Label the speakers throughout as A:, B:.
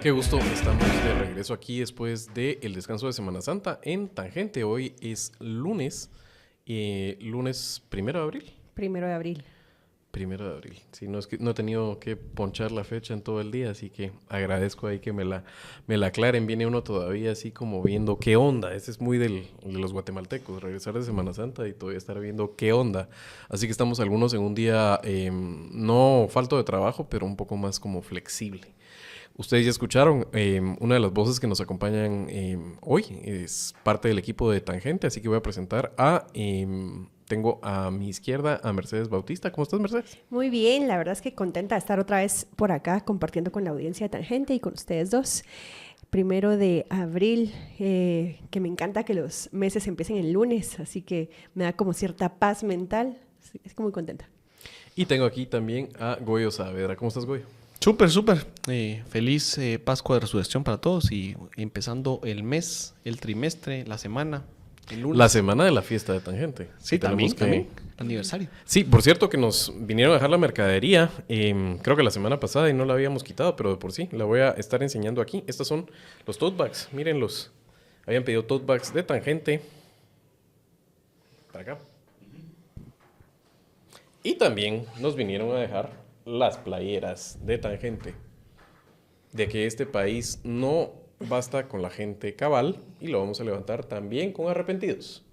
A: Qué gusto, estamos de regreso aquí después del descanso de Semana Santa en Tangente. Hoy es lunes, lunes 1 de abril.
B: 1 de abril.
A: 1 de abril. Sí, no es que no he tenido que ponchar la fecha en todo el día, así que agradezco ahí que me la aclaren. Viene uno todavía así como viendo qué onda. Ese es muy de los guatemaltecos, regresar de Semana Santa y todavía estar viendo qué onda. Así que estamos algunos en un día no falto de trabajo, pero un poco más como flexible. Ustedes ya escucharon, una de las voces que nos acompañan hoy es parte del equipo de Tangente, así que voy a presentar tengo a mi izquierda a Mercedes Bautista. ¿Cómo estás, Mercedes?
B: Muy bien, la verdad es que contenta de estar otra vez por acá compartiendo con la audiencia de Tangente y con ustedes dos. 1 de abril, que me encanta que los meses empiecen el lunes, así que me da como cierta paz mental. Así que estoy muy contenta.
A: Y tengo aquí también a Goyo Saavedra. ¿Cómo estás, Goyo?
C: Súper, súper. Feliz Pascua de Resurrección para todos y empezando el mes, el trimestre, la semana, el lunes.
A: La semana de la fiesta de Tangente.
C: Sí,
A: Tenemos
C: también. Aniversario.
A: Sí, por cierto que nos vinieron a dejar la mercadería, creo que la semana pasada y no la habíamos quitado, pero de por sí la voy a estar enseñando aquí. Estos son los tote bags, mírenlos. Habían pedido tote bags de Tangente. Para acá. Y también nos vinieron a dejar las playeras de Tangente. De que este país no basta con la gente cabal y lo vamos a levantar también con arrepentidos.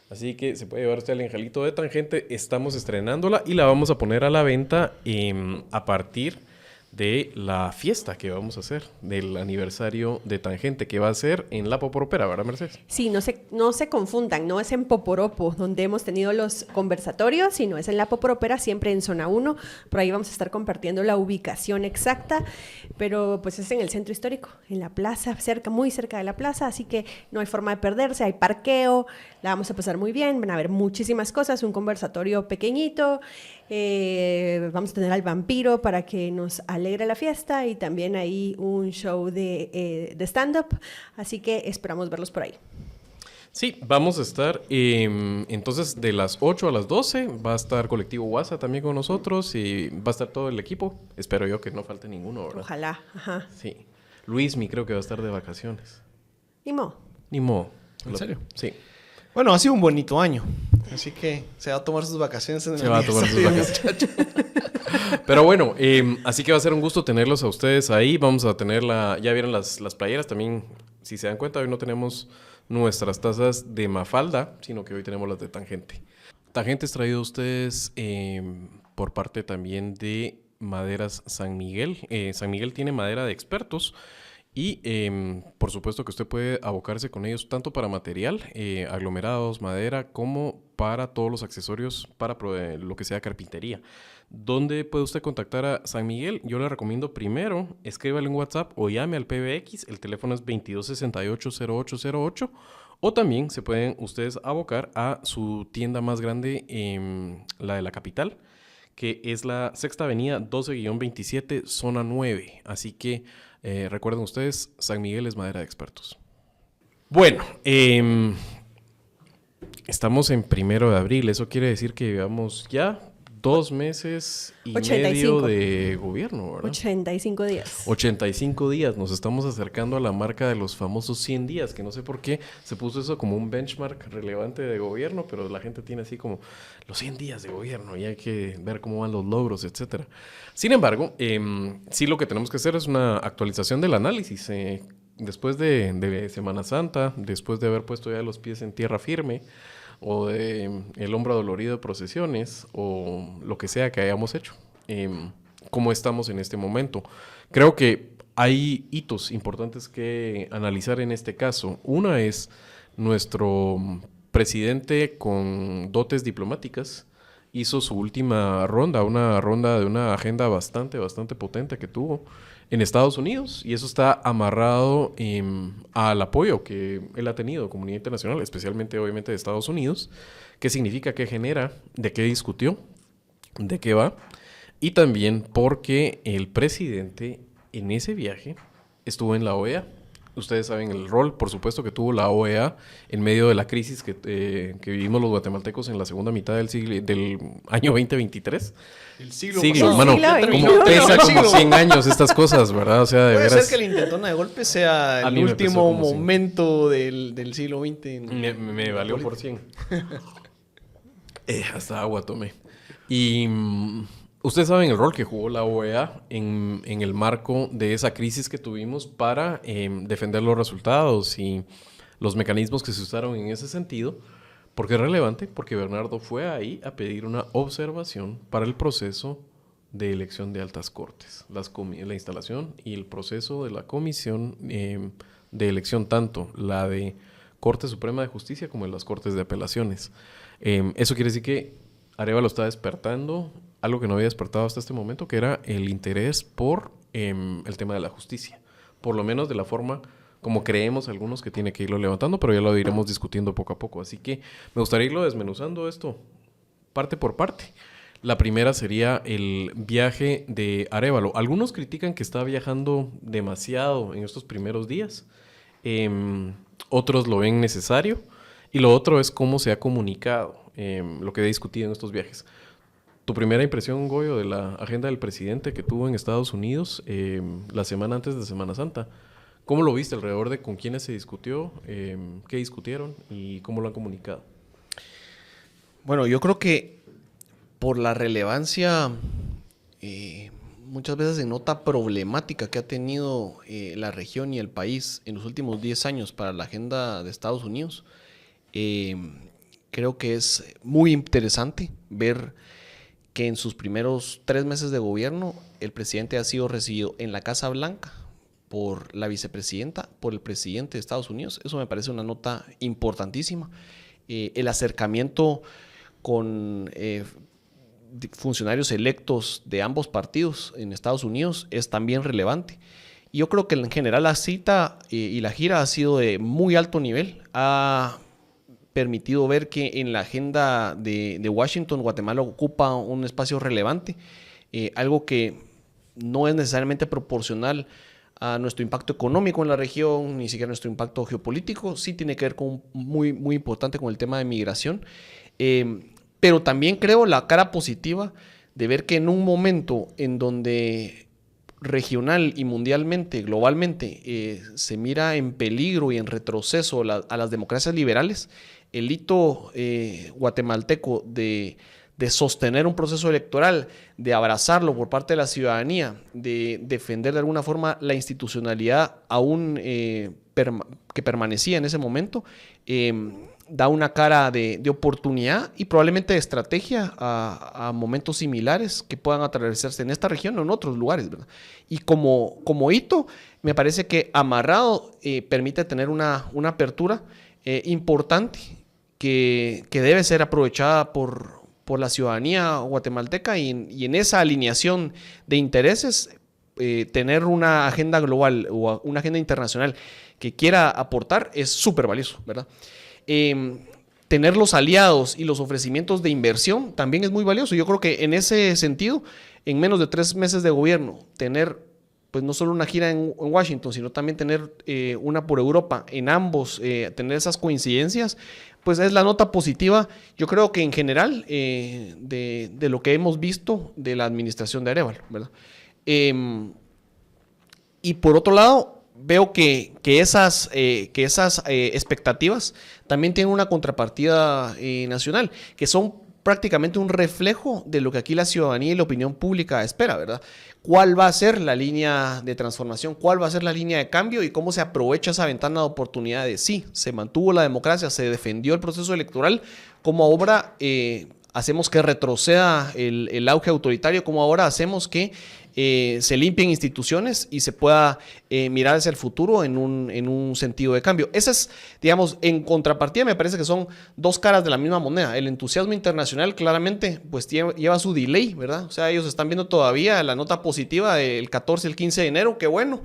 A: Así que se puede llevar usted el angelito de Tangente. Estamos estrenándola y la vamos a poner a la venta a partir de la fiesta que vamos a hacer, del aniversario de Tangente, que va a ser en la Poporopera, ¿verdad, Mercedes?
B: Sí, no se confundan, no es en Poporopo donde hemos tenido los conversatorios, sino es en la Poporopera, siempre en zona 1. Por ahí vamos a estar compartiendo la ubicación exacta, pero pues es en el centro histórico, en la plaza, muy cerca de la plaza, así que no hay forma de perderse, hay parqueo, la vamos a pasar muy bien, van a haber muchísimas cosas, un conversatorio pequeñito, vamos a tener al vampiro para que nos alegre la fiesta y también ahí un show de stand-up, así que esperamos verlos por ahí.
A: Sí, vamos a estar, entonces de las 8 a las 12 va a estar Colectivo WhatsApp también con nosotros y va a estar todo el equipo. Espero yo que no falte ninguno, ¿verdad?
B: Ojalá, ajá.
A: Sí. Luismi creo que va a estar de vacaciones.
B: Ni modo.
A: Ni modo.
C: ¿En serio?
A: Sí.
C: Bueno, ha sido un bonito año, así que se va a tomar sus vacaciones en el
A: Se va a tomar sus
C: aniversario,
A: vacaciones. Pero bueno, así que va a ser un gusto tenerlos a ustedes ahí. Vamos a tener ya vieron las playeras también. Si se dan cuenta, hoy no tenemos nuestras tazas de Mafalda, sino que hoy tenemos las de Tangente. Tangente es traído a ustedes por parte también de Maderas San Miguel. San Miguel tiene madera de expertos. Y por supuesto que usted puede abocarse con ellos tanto para material, aglomerados, madera, como para todos los accesorios para lo que sea carpintería. ¿Dónde puede usted contactar a San Miguel? Yo le recomiendo primero, escríbale en WhatsApp o llame al PBX, el teléfono es 2268-0808, o también se pueden ustedes abocar a su tienda más grande, la de la capital, que es la Sexta Avenida 12-27, zona 9. Así que recuerden ustedes, San Miguel es madera de expertos. Bueno, estamos en 1 de abril. Eso quiere decir que llevamos ya 2 meses y
B: 85.
A: medio de gobierno, ¿verdad?
B: 85 días.
A: 85 días. Nos estamos acercando a la marca de los famosos 100 días, que no sé por qué se puso eso como un benchmark relevante de gobierno, pero la gente tiene así como los 100 días de gobierno y hay que ver cómo van los logros, etcétera. Sin embargo, sí lo que tenemos que hacer es una actualización del análisis. Después de Semana Santa, después de haber puesto ya los pies en tierra firme, o de el hombro dolorido de procesiones, o lo que sea que hayamos hecho, cómo estamos en este momento. Creo que hay hitos importantes que analizar en este caso. Una es nuestro presidente con dotes diplomáticas hizo su última ronda, una ronda de una agenda bastante potente que tuvo en Estados Unidos, y eso está amarrado al apoyo que él ha tenido, comunidad internacional, especialmente obviamente de Estados Unidos. ¿Qué significa? ¿Qué genera? ¿De qué discutió? ¿De qué va? Y también porque el presidente en ese viaje estuvo en la OEA Ustedes saben el rol, por supuesto, que tuvo la OEA en medio de la crisis que vivimos los guatemaltecos en la segunda mitad del año 2023.
C: El siglo
A: pasado.
B: Mano,
A: como pesa como 100 años estas cosas, ¿verdad? O sea, de
C: Puede
A: veras.
C: ser que la intentona de golpe sea
A: A
C: el
A: mí me pesó
C: último
A: como 100.
C: momento del siglo XX.
A: Me valió por 100. Hasta agua tomé. Y ustedes saben el rol que jugó la OEA en el marco de esa crisis que tuvimos para defender los resultados y los mecanismos que se usaron en ese sentido. ¿Por qué es relevante? Porque Bernardo fue ahí a pedir una observación para el proceso de elección de altas cortes. La instalación y el proceso de la comisión de elección, tanto la de Corte Suprema de Justicia como de las Cortes de Apelaciones. Eso quiere decir que Arévalo está despertando algo que no había despertado hasta este momento, que era el interés por el tema de la justicia. Por lo menos de la forma como creemos algunos que tiene que irlo levantando, pero ya lo iremos discutiendo poco a poco. Así que me gustaría irlo desmenuzando esto parte por parte. La primera sería el viaje de Arévalo. Algunos critican que está viajando demasiado en estos primeros días. Otros lo ven necesario. Y lo otro es cómo se ha comunicado, lo que he discutido en estos viajes. Tu primera impresión, Goyo, de la agenda del presidente que tuvo en Estados Unidos la semana antes de Semana Santa. ¿Cómo lo viste alrededor de con quiénes se discutió, qué discutieron y cómo lo han comunicado?
C: Bueno, yo creo que por la relevancia, muchas veces se nota problemática que ha tenido la región y el país en los últimos 10 años para la agenda de Estados Unidos. Creo que es muy interesante ver que en sus primeros 3 meses de gobierno el presidente ha sido recibido en la Casa Blanca por la vicepresidenta, por el presidente de Estados Unidos. Eso me parece una nota importantísima. El acercamiento con funcionarios electos de ambos partidos en Estados Unidos es también relevante. Y yo creo que en general la cita y la gira ha sido de muy alto nivel. Ha permitido ver que en la agenda de Washington, Guatemala ocupa un espacio relevante, algo que no es necesariamente proporcional a nuestro impacto económico en la región, ni siquiera nuestro impacto geopolítico. Sí tiene que ver con muy importante con el tema de migración, pero también creo la cara positiva de ver que en un momento en donde regional y mundialmente, globalmente, se mira en peligro y en retroceso a las democracias liberales, el hito guatemalteco de sostener un proceso electoral, de abrazarlo por parte de la ciudadanía, de defender de alguna forma la institucionalidad aún que permanecía en ese momento, da una cara de oportunidad y probablemente de estrategia a momentos similares que puedan atravesarse en esta región o en otros lugares, ¿verdad? Y como hito, me parece que amarrado permite tener una apertura importante que debe ser aprovechada por la ciudadanía guatemalteca y en esa alineación de intereses tener una agenda global o una agenda internacional que quiera aportar es súper valioso, ¿verdad? Tener los aliados y los ofrecimientos de inversión también es muy valioso. Yo creo que en ese sentido, en menos de 3 meses de gobierno, tener pues no solo una gira en Washington, sino también tener una por Europa, en ambos, tener esas coincidencias, pues es la nota positiva, yo creo que en general, de lo que hemos visto de la administración de Arévalo, ¿verdad? Y por otro lado, veo que esas expectativas también tienen una contrapartida nacional, que son prácticamente un reflejo de lo que aquí la ciudadanía y la opinión pública espera, ¿verdad? ¿Cuál va a ser la línea de transformación? ¿Cuál va a ser la línea de cambio? ¿Y cómo se aprovecha esa ventana de oportunidad de sí, se mantuvo la democracia, se defendió el proceso electoral? ¿Cómo ahora hacemos que retroceda el auge autoritario? ¿Cómo ahora hacemos que se limpien instituciones y se pueda mirar hacia el futuro en un sentido de cambio? Esa es, digamos, en contrapartida me parece que son 2 caras de la misma moneda. El entusiasmo internacional claramente pues lleva su delay, ¿verdad? O sea, ellos están viendo todavía la nota positiva del 14 y el 15 de enero, qué bueno,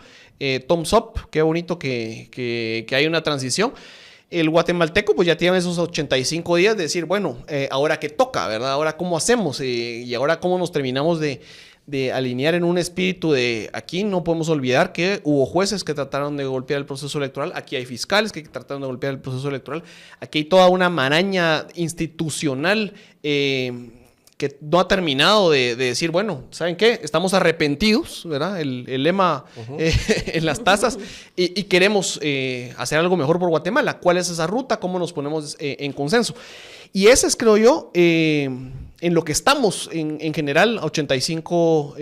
C: thumbs up, qué bonito que hay una transición. El guatemalteco pues ya tiene esos 85 días de decir, bueno, ahora qué toca, ¿verdad? Ahora cómo hacemos y ahora cómo nos terminamos de de alinear en un espíritu de aquí no podemos olvidar que hubo jueces que trataron de golpear el proceso electoral, aquí hay fiscales que trataron de golpear el proceso electoral, aquí hay toda una maraña institucional que no ha terminado de decir, bueno, ¿saben qué? Estamos arrepentidos, ¿verdad? El lema en las tazas y queremos hacer algo mejor por Guatemala. ¿Cuál es esa ruta? ¿Cómo nos ponemos en consenso? Y ese es, creo yo, en lo que estamos en general, 85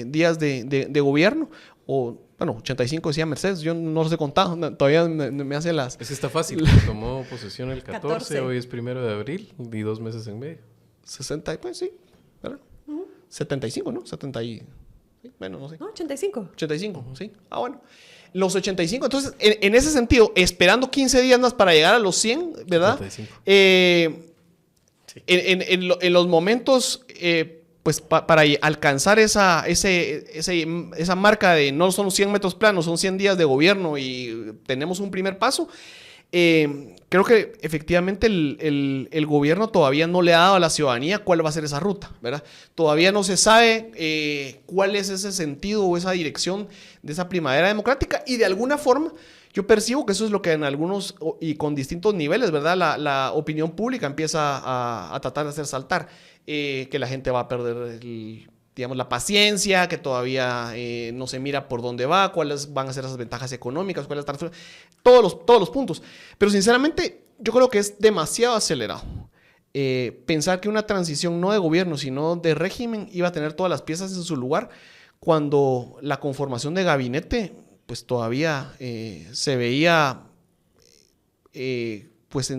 C: días de gobierno, o bueno, 85 decía Mercedes, yo no los he contado, todavía me hace las...
A: Es que está fácil, tomó posesión el 14, hoy es 1 de abril y 2 meses en medio.
C: 60, pues sí, ¿verdad? 75, ¿no? 70 y... Sí, bueno, no sé.
B: No, 85.
C: 85, sí. Ah, bueno. Los 85, entonces, en ese sentido, esperando 15 días más para llegar a los 100, ¿verdad?
A: 75.
C: Sí. En los momentos, pues para alcanzar esa marca de no son 100 metros planos, son 100 días de gobierno y tenemos un primer paso, creo que efectivamente el gobierno todavía no le ha dado a la ciudadanía cuál va a ser esa ruta, ¿verdad? Todavía no se sabe cuál es ese sentido o esa dirección de esa primavera democrática y de alguna forma yo percibo que eso es lo que en algunos y con distintos niveles, ¿verdad? La opinión pública empieza a tratar de hacer saltar, que la gente va a perder digamos, la paciencia, que todavía no se mira por dónde va, cuáles van a ser esas ventajas económicas, cuáles están todos los puntos. Pero sinceramente, yo creo que es demasiado acelerado. Pensar que una transición no de gobierno, sino de régimen iba a tener todas las piezas en su lugar cuando la conformación de gabinete pues todavía se veía pues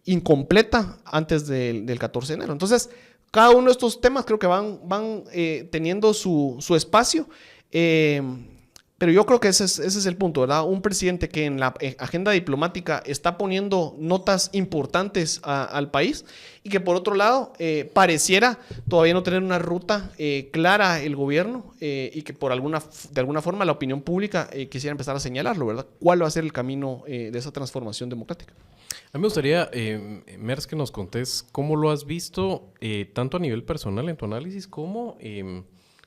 C: incompleta antes del 14 de enero. Entonces, cada uno de estos temas creo que van teniendo su espacio, pero yo creo que ese es el punto, ¿verdad? Un presidente que en la agenda diplomática está poniendo notas importantes al país y que por otro lado pareciera todavía no tener una ruta clara el gobierno y que de alguna forma la opinión pública quisiera empezar a señalarlo, ¿verdad? ¿Cuál va a ser el camino de esa transformación democrática?
A: A mí me gustaría, Mers, que nos contés cómo lo has visto, tanto a nivel personal en tu análisis, como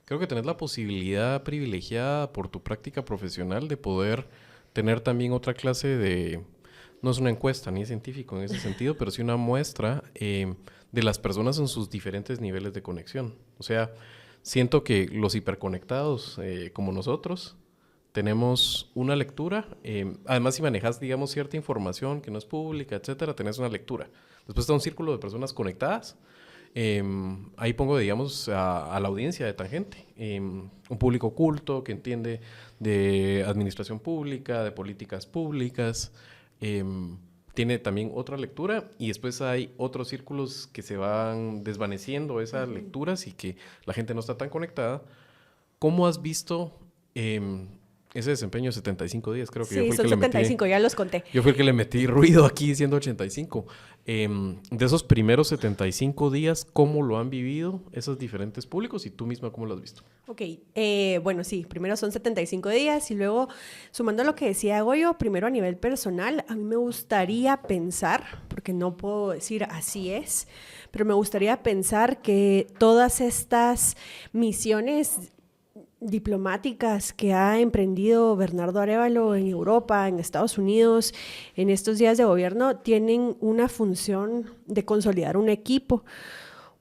A: creo que tenés la posibilidad privilegiada por tu práctica profesional de poder tener también otra clase de, no es una encuesta ni es científico en ese sentido, pero sí una muestra de las personas en sus diferentes niveles de conexión. O sea, siento que los hiperconectados como nosotros tenemos una lectura, además si manejas, digamos, cierta información que no es pública, etcétera, tenés una lectura. Después está un círculo de personas conectadas. Ahí pongo, digamos, a la audiencia de Tangente, un público culto que entiende de administración pública, de políticas públicas, tiene también otra lectura y después hay otros círculos que se van desvaneciendo esas lecturas y que la gente no está tan conectada. ¿Cómo has visto ese desempeño de 75 días? Creo que yo fui
B: son
A: el que
B: 75, ya los conté.
A: Yo fui el que le metí ruido aquí diciendo 85. De esos primeros 75 días, ¿cómo lo han vivido esos diferentes públicos y tú misma cómo lo has visto?
B: Ok, bueno, sí, primero son 75 días y luego, sumando a lo que decía Goyo, primero a nivel personal, a mí me gustaría pensar, porque no puedo decir así es, pero me gustaría pensar que todas estas misiones diplomáticas que ha emprendido Bernardo Arévalo en Europa, en Estados Unidos, en estos días de gobierno, tienen una función de consolidar un equipo.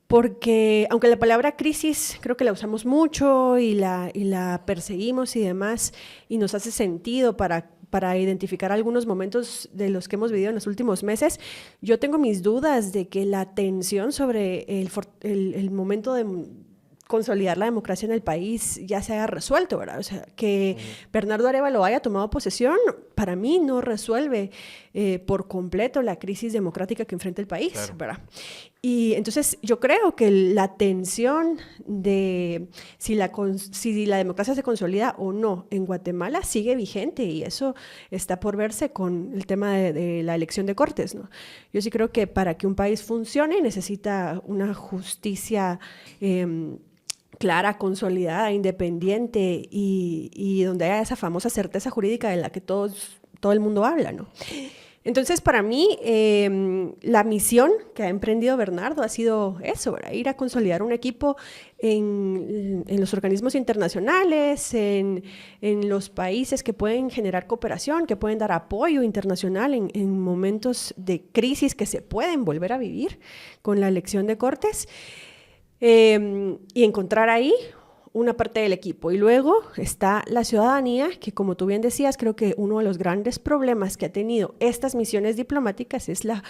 B: Porque, aunque la palabra crisis creo que la usamos mucho y la perseguimos y demás, y nos hace sentido para identificar algunos momentos de los que hemos vivido en los últimos meses, yo tengo mis dudas de que la tensión sobre el momento de consolidar la democracia en el país ya se haya resuelto, ¿verdad? O sea, que Bernardo Arévalo haya tomado posesión, para mí no resuelve por completo la crisis democrática que enfrenta el país, claro, ¿verdad? Y entonces yo creo que la tensión de si la democracia se consolida o no en Guatemala sigue vigente y eso está por verse con el tema de la elección de Cortes, ¿no? Yo sí creo que para que un país funcione necesita una justicia clara, consolidada, independiente y donde haya esa famosa certeza jurídica de la que todo el mundo habla, ¿no? Entonces, para mí, la misión que ha emprendido Bernardo ha sido eso, ¿verdad? Ir a consolidar un equipo en los organismos internacionales, en los países que pueden generar cooperación, que pueden dar apoyo internacional en momentos de crisis que se pueden volver a vivir con la elección de Cortes, y encontrar ahí una parte del equipo. Y luego está la ciudadanía, que como tú bien decías, creo que uno de los grandes problemas que ha tenido estas misiones diplomáticas es la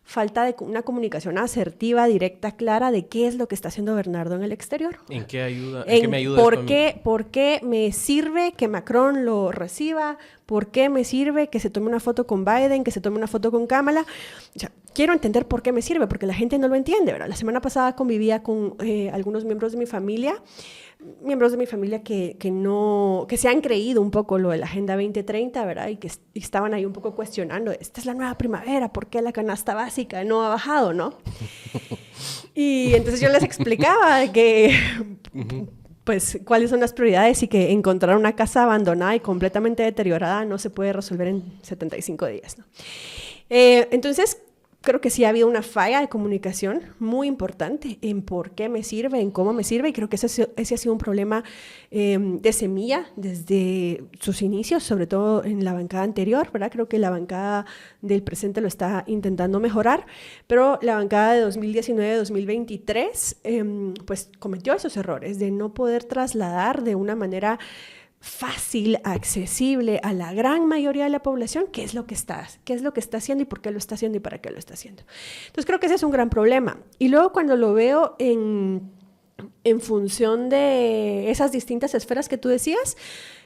B: falta de una comunicación asertiva, directa, clara de qué es lo que está haciendo Bernardo en el exterior.
A: ¿En qué ayuda? ¿En qué me ayuda
B: ¿Por qué me sirve que Macron lo reciba? ¿Por qué me sirve que se tome una foto con Biden, que se tome una foto con Kamala? O sea, quiero entender por qué me sirve, porque la gente no lo entiende, ¿verdad? La semana pasada convivía con algunos miembros de mi familia que se han creído un poco lo de la Agenda 2030, ¿verdad? Y que estaban ahí un poco cuestionando, esta es la nueva primavera, ¿por qué la canasta básica no ha bajado, no? Y entonces yo les explicaba que, pues, cuáles son las prioridades y que encontrar una casa abandonada y completamente deteriorada no se puede resolver en 75 días, ¿no? Entonces, creo que sí ha habido una falla de comunicación muy importante en por qué me sirve, en cómo me sirve, y creo que ese ha sido un problema de semilla desde sus inicios, sobre todo en la bancada anterior, ¿verdad? Creo que la bancada del presente lo está intentando mejorar, pero la bancada de 2019-2023 pues cometió esos errores de no poder trasladar de una manera fácil, accesible a la gran mayoría de la población qué es lo que está haciendo y por qué lo está haciendo y para qué lo está haciendo. Entonces creo que ese es un gran problema. Y luego cuando lo veo en función de esas distintas esferas que tú decías,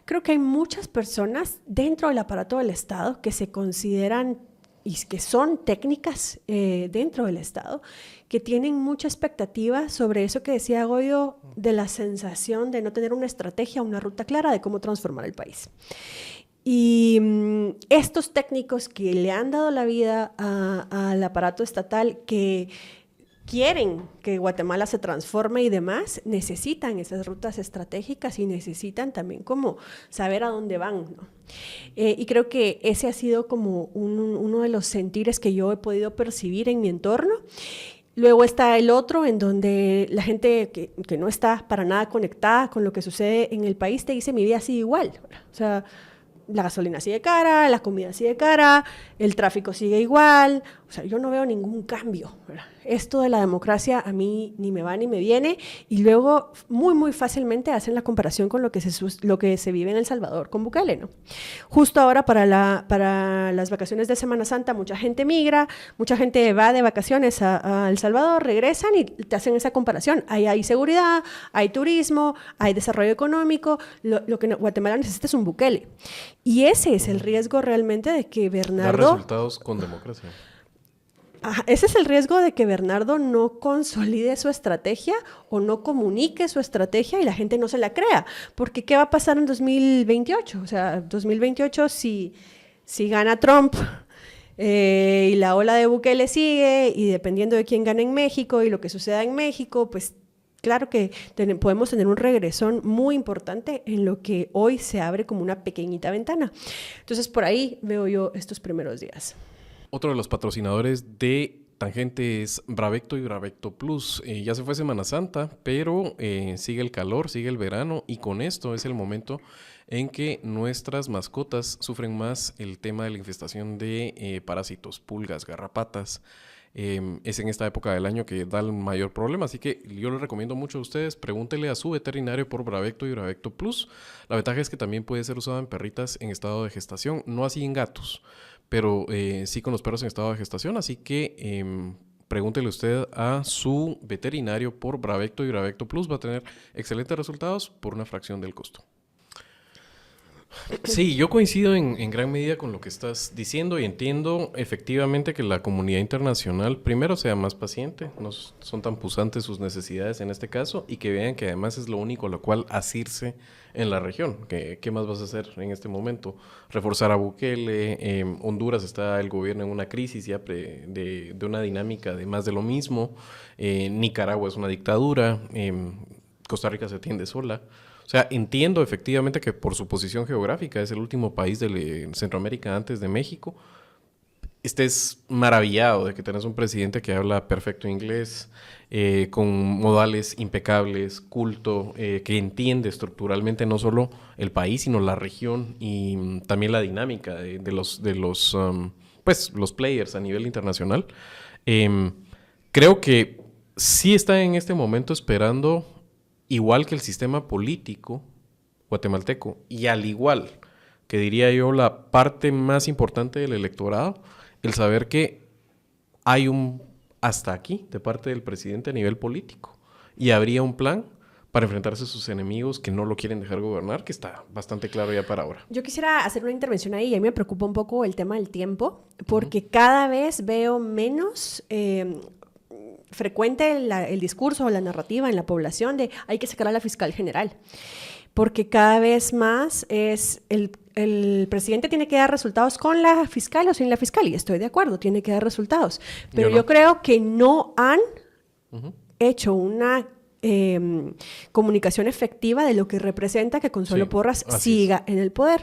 B: creo que hay muchas personas dentro del aparato del Estado que se consideran y que son técnicas dentro del Estado, que tienen mucha expectativa sobre eso que decía Goyo, de la sensación de no tener una estrategia, una ruta clara de cómo transformar el país. Y estos técnicos que le han dado la vida al aparato estatal, que quieren que Guatemala se transforme y demás, necesitan esas rutas estratégicas y necesitan también como saber a dónde van, ¿no? Y creo que ese ha sido como uno de los sentires que yo he podido percibir en mi entorno. Luego está el otro, en donde la gente que no está para nada conectada con lo que sucede en el país te dice, mi vida sigue igual, ¿verdad? O sea, la gasolina sigue cara, la comida sigue cara, el tráfico sigue igual, o sea, yo no veo ningún cambio, ¿verdad? Esto de la democracia a mí ni me va ni me viene, y luego muy, muy fácilmente hacen la comparación con lo que se vive en El Salvador con Bukele, ¿no? Justo ahora para las vacaciones de Semana Santa mucha gente migra, mucha gente va de vacaciones a El Salvador, regresan y te hacen esa comparación. Ahí hay seguridad, hay turismo, hay desarrollo económico, lo que Guatemala necesita es un Bukele. Y ese es el riesgo realmente de que Bernardo...
A: Dar resultados con democracia.
B: Ese es el riesgo de que Bernardo no consolide su estrategia o no comunique su estrategia y la gente no se la crea. Porque ¿qué va a pasar en 2028? O sea, 2028 si gana Trump y la ola de Bukele sigue, y dependiendo de quién gane en México y lo que suceda en México, pues claro que podemos tener un regresón muy importante en lo que hoy se abre como una pequeñita ventana. Entonces, por ahí veo yo estos primeros días.
A: Otro de los patrocinadores de Tangente es Bravecto y Bravecto Plus. Ya se fue Semana Santa, pero sigue el calor, sigue el verano, y con esto es el momento en que nuestras mascotas sufren más el tema de la infestación de parásitos, pulgas, garrapatas. Es en esta época del año que da el mayor problema, así que yo les recomiendo mucho a ustedes, pregúntenle a su veterinario por Bravecto y Bravecto Plus. La ventaja es que también puede ser usado en perritas en estado de gestación, no así en gatos, pero sí con los perros en estado de gestación, así que pregúntele usted a su veterinario por Bravecto y Bravecto Plus, va a tener excelentes resultados por una fracción del costo. Sí, yo coincido en gran medida con lo que estás diciendo y entiendo efectivamente que la comunidad internacional primero sea más paciente, no son tan pusantes sus necesidades en este caso, y que vean que además es lo único a lo cual asirse en la región. ¿Qué más vas a hacer en este momento? Reforzar a Bukele, Honduras está el gobierno en una crisis ya de una dinámica de más de lo mismo, Nicaragua es una dictadura, Costa Rica se atiende sola. O sea, entiendo efectivamente que por su posición geográfica es el último país de Centroamérica antes de México, estés maravillado de que tenés un presidente que habla perfecto inglés, con modales impecables, culto, que entiende estructuralmente no solo el país, sino la región y también la dinámica de los players a nivel internacional. Creo que sí está en este momento esperando, igual que el sistema político guatemalteco, y al igual que diría yo la parte más importante del electorado, el saber que hay un hasta aquí de parte del presidente a nivel político y habría un plan para enfrentarse a sus enemigos que no lo quieren dejar gobernar, que está bastante claro ya para ahora.
B: Yo quisiera hacer una intervención ahí y a mí me preocupa un poco el tema del tiempo, porque cada vez veo menos frecuente el discurso o la narrativa en la población de hay que sacar a la fiscal general, porque cada vez más es el presidente tiene que dar resultados con la fiscal o sin la fiscal, y estoy de acuerdo, tiene que dar resultados, pero yo creo que no han hecho una comunicación efectiva de lo que representa que Consuelo Porras siga en el poder.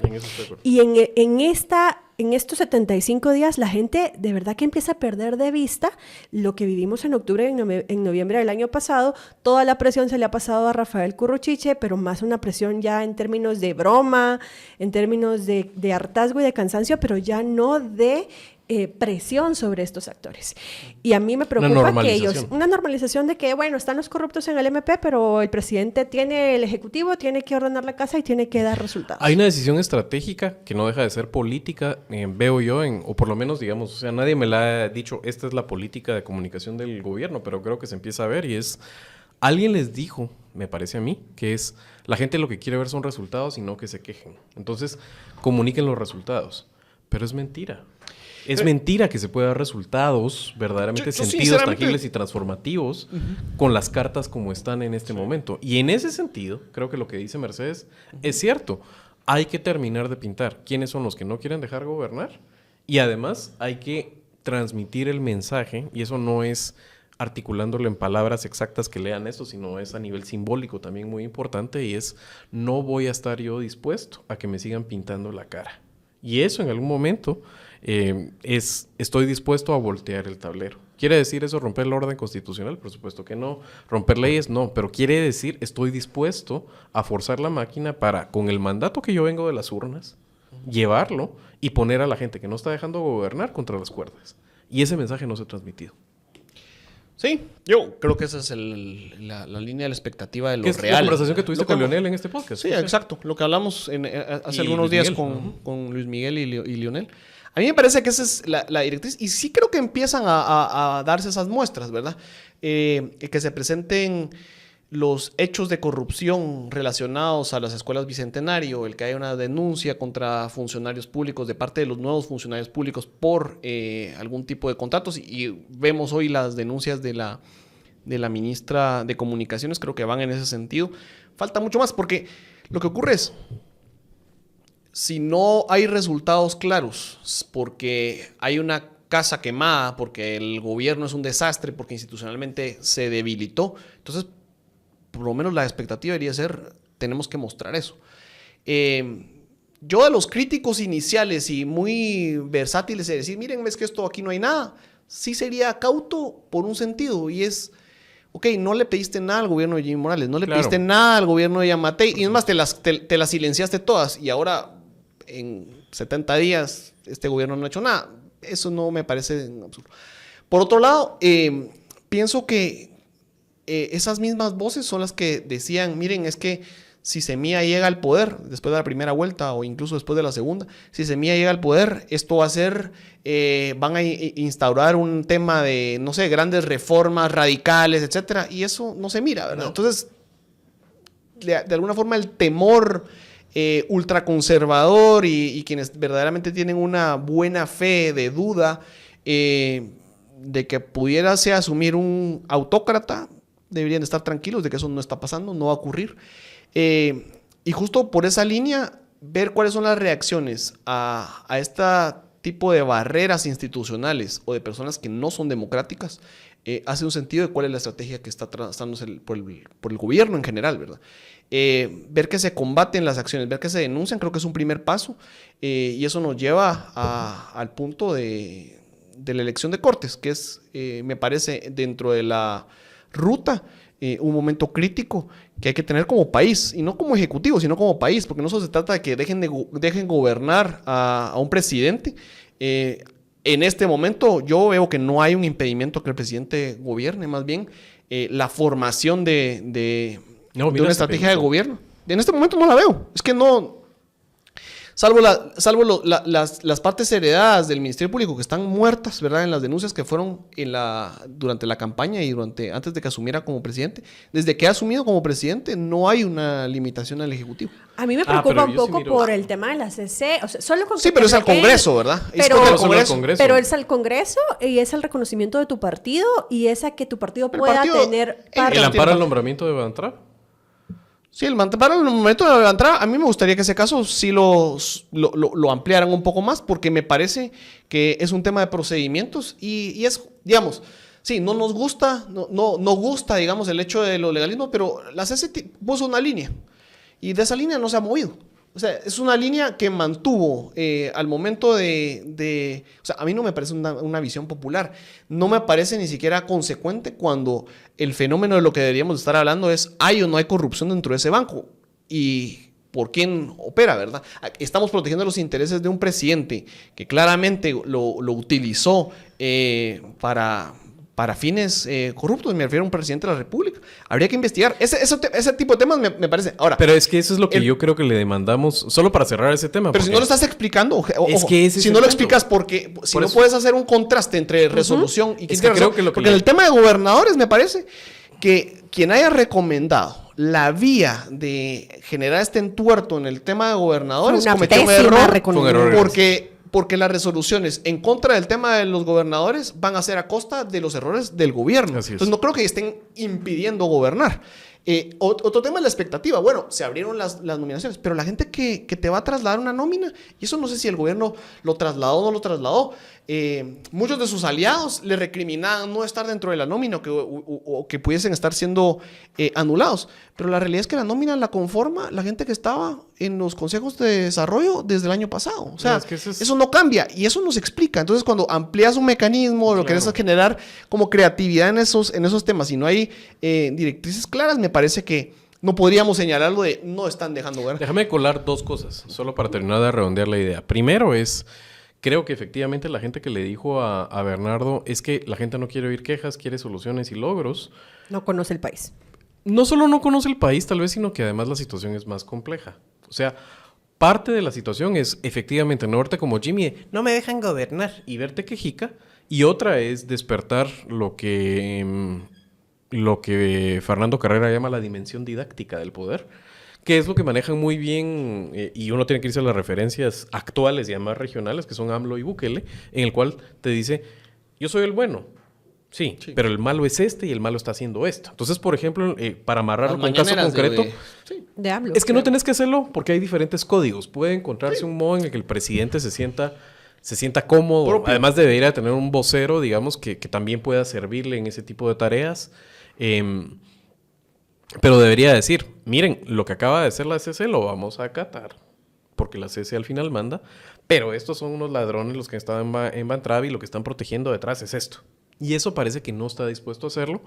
B: Y en estos 75 días la gente de verdad que empieza a perder de vista lo que vivimos en octubre y en noviembre del año pasado. Toda la presión se le ha pasado a Rafael Curruchiche, pero más una presión ya en términos de broma, en términos de hartazgo y de cansancio, pero ya no de presión sobre estos actores. Y a mí me preocupa que ellos, una normalización de que, bueno, están los corruptos en el MP, pero el presidente el ejecutivo tiene que ordenar la casa y tiene que dar resultados.
A: Hay una decisión estratégica que no deja de ser política, veo yo, o por lo menos, digamos, o sea, nadie me la ha dicho, esta es la política de comunicación del gobierno, pero creo que se empieza a ver y es, alguien les dijo, me parece a mí, que es, la gente lo que quiere ver son resultados y no que se quejen. Entonces, comuniquen los resultados. Pero es mentira. Es mentira que se pueda dar resultados verdaderamente sentidos, tangibles y transformativos con las cartas como están en este momento. Y en ese sentido, creo que lo que dice Mercedes es cierto. Hay que terminar de pintar quiénes son los que no quieren dejar gobernar y además hay que transmitir el mensaje, y eso no es articulándolo en palabras exactas que lean eso, sino es a nivel simbólico también muy importante, y es no voy a estar yo dispuesto a que me sigan pintando la cara. Y eso en algún momento estoy dispuesto a voltear el tablero. ¿Quiere decir eso romper el orden constitucional? Por supuesto que no. Romper leyes, no. Pero quiere decir estoy dispuesto a forzar la máquina para, con el mandato que yo vengo de las urnas, llevarlo y poner a la gente que no está dejando gobernar contra las cuerdas. Y ese mensaje no se ha transmitido.
C: Sí, yo creo que esa es la línea de la expectativa de lo real.
A: Es la conversación que tuviste con Leonel en este podcast.
C: Sí, exacto. Lo que hablamos hace algunos días con Luis Miguel y Leonel. A mí me parece que esa es la directriz, y sí creo que empiezan a darse esas muestras, ¿verdad? Que se presenten los hechos de corrupción relacionados a las escuelas Bicentenario, el que haya una denuncia contra funcionarios públicos de parte de los nuevos funcionarios públicos por algún tipo de contratos, y vemos hoy las denuncias de la ministra de Comunicaciones, creo que van en ese sentido. Falta mucho más, porque lo que ocurre es, si no hay resultados claros, porque hay una casa quemada, porque el gobierno es un desastre, porque institucionalmente se debilitó, entonces por lo menos la expectativa debería ser, tenemos que mostrar eso. Yo, de los críticos iniciales y muy versátiles de decir, miren, ves que esto aquí no hay nada, sí sería cauto por un sentido, y es, ok, no le pediste nada al gobierno de Jimmy Morales, no le pediste nada al gobierno de Yamatei, y es más, te las silenciaste todas, y ahora en 70 días este gobierno no ha hecho nada. Eso no me parece absurdo. Por otro lado, pienso que esas mismas voces son las que decían, miren, es que si Semilla llega al poder después de la primera vuelta o incluso después de la segunda, si Semilla llega al poder, esto va a ser, van a instaurar un tema de, no sé, grandes reformas radicales, etcétera, y eso no se mira, ¿verdad? No. Entonces, de alguna forma el temor ultraconservador y quienes verdaderamente tienen una buena fe de duda de que pudiese asumir un autócrata, deberían estar tranquilos de que eso no está pasando, no va a ocurrir. Y justo por esa línea, ver cuáles son las reacciones a este tipo de barreras institucionales o de personas que no son democráticas, hace un sentido de cuál es la estrategia que está trazándose por el gobierno en general, ¿verdad? Ver que se combaten las acciones, ver que se denuncian, creo que es un primer paso, y eso nos lleva al punto de la elección de Cortes, que es, me parece, dentro de la ruta, un momento crítico que hay que tener como país, y no como ejecutivo, sino como país, porque no solo se trata de que dejen gobernar a un presidente. En este momento yo veo que no hay un impedimento que el presidente gobierne, más bien la formación de una estrategia de gobierno. En este momento no la veo. Es que no, salvo las partes heredadas del Ministerio Público que están muertas, ¿verdad? En las denuncias que fueron durante la campaña y antes de que asumiera como presidente. Desde que ha asumido como presidente no hay una limitación al Ejecutivo.
B: A mí me preocupa un poco por el tema de la CC, o sea, solo con
C: sí, pero es al Congreso, ¿verdad?
B: Pero
C: es
B: al Congreso y es el reconocimiento de tu partido y es a que tu partido pueda tener
A: parte. ¿El amparo al nombramiento de Van Trapp?
C: Sí, el amparo al momento de la entrada, a mí me gustaría que ese caso sí lo ampliaran un poco más, porque me parece que es un tema de procedimientos y es, digamos, sí, no nos gusta, no gusta, digamos, el hecho de lo legalismo, pero la CC puso una línea y de esa línea no se ha movido. O sea, es una línea que mantuvo al momento de... O sea, a mí no me parece una visión popular. No me parece ni siquiera consecuente cuando el fenómeno de lo que deberíamos estar hablando es ¿hay o no hay corrupción dentro de ese banco? Y por quién opera, ¿verdad? Estamos protegiendo los intereses de un presidente que claramente lo utilizó para fines corruptos, me refiero a un presidente de la República. Habría que investigar. Ese tipo de temas me parece... Ahora,
A: pero es que eso es lo que yo creo que le demandamos, solo para cerrar ese tema.
C: Pero si no lo estás explicando,
A: es que
C: si no lo explicas porque si no puedes hacer un contraste entre resolución y...
A: Es que creo que
C: porque en el tema de gobernadores me parece que quien haya recomendado la vía de generar este entuerto en el tema de gobernadores cometió un error porque las resoluciones en contra del tema de los gobernadores van a ser a costa de los errores del gobierno. Entonces no creo que estén impidiendo gobernar. Otro tema es la expectativa. Bueno, se abrieron las nominaciones, pero la gente que te va a trasladar una nómina, y eso no sé si el gobierno lo trasladó o no lo trasladó. Muchos de sus aliados le recriminaban no estar dentro de la nómina o que pudiesen estar siendo anulados. Pero la realidad es que la nómina la conforma la gente que estaba en los consejos de desarrollo desde el año pasado. O sea, es que eso no cambia y eso nos explica. Entonces, cuando amplías un mecanismo, lo que quieres es generar como creatividad en esos temas y no hay directrices claras, me parece que no podríamos señalarlo de no están dejando ver.
A: Déjame colar dos cosas, solo para terminar de redondear la idea. Primero es... Creo que efectivamente la gente que le dijo a Bernardo es que la gente no quiere oír quejas, quiere soluciones y logros.
B: No conoce el país.
A: No solo no conoce el país, tal vez, sino que además la situación es más compleja. O sea, parte de la situación es efectivamente no verte como Jimmy, no me dejan gobernar y verte quejica. Y otra es despertar lo que Fernando Carrera llama la dimensión didáctica del poder, que es lo que manejan muy bien, y uno tiene que irse a las referencias actuales y además regionales, que son AMLO y Bukele, en el cual te dice, yo soy el bueno, sí, pero el malo es este y el malo está haciendo esto. Entonces, por ejemplo, para amarrarlo con un caso concreto,
B: de AMLO,
A: es que no tenés que hacerlo porque hay diferentes códigos. Puede encontrarse un modo en el que el presidente se sienta cómodo. Propio. Además debería tener un vocero, digamos, que también pueda servirle en ese tipo de tareas. Pero debería decir, miren, lo que acaba de hacer la CC lo vamos a acatar, porque la CC al final manda, pero estos son unos ladrones los que están en Van Trapp y lo que están protegiendo detrás es esto. Y eso parece que no está dispuesto a hacerlo.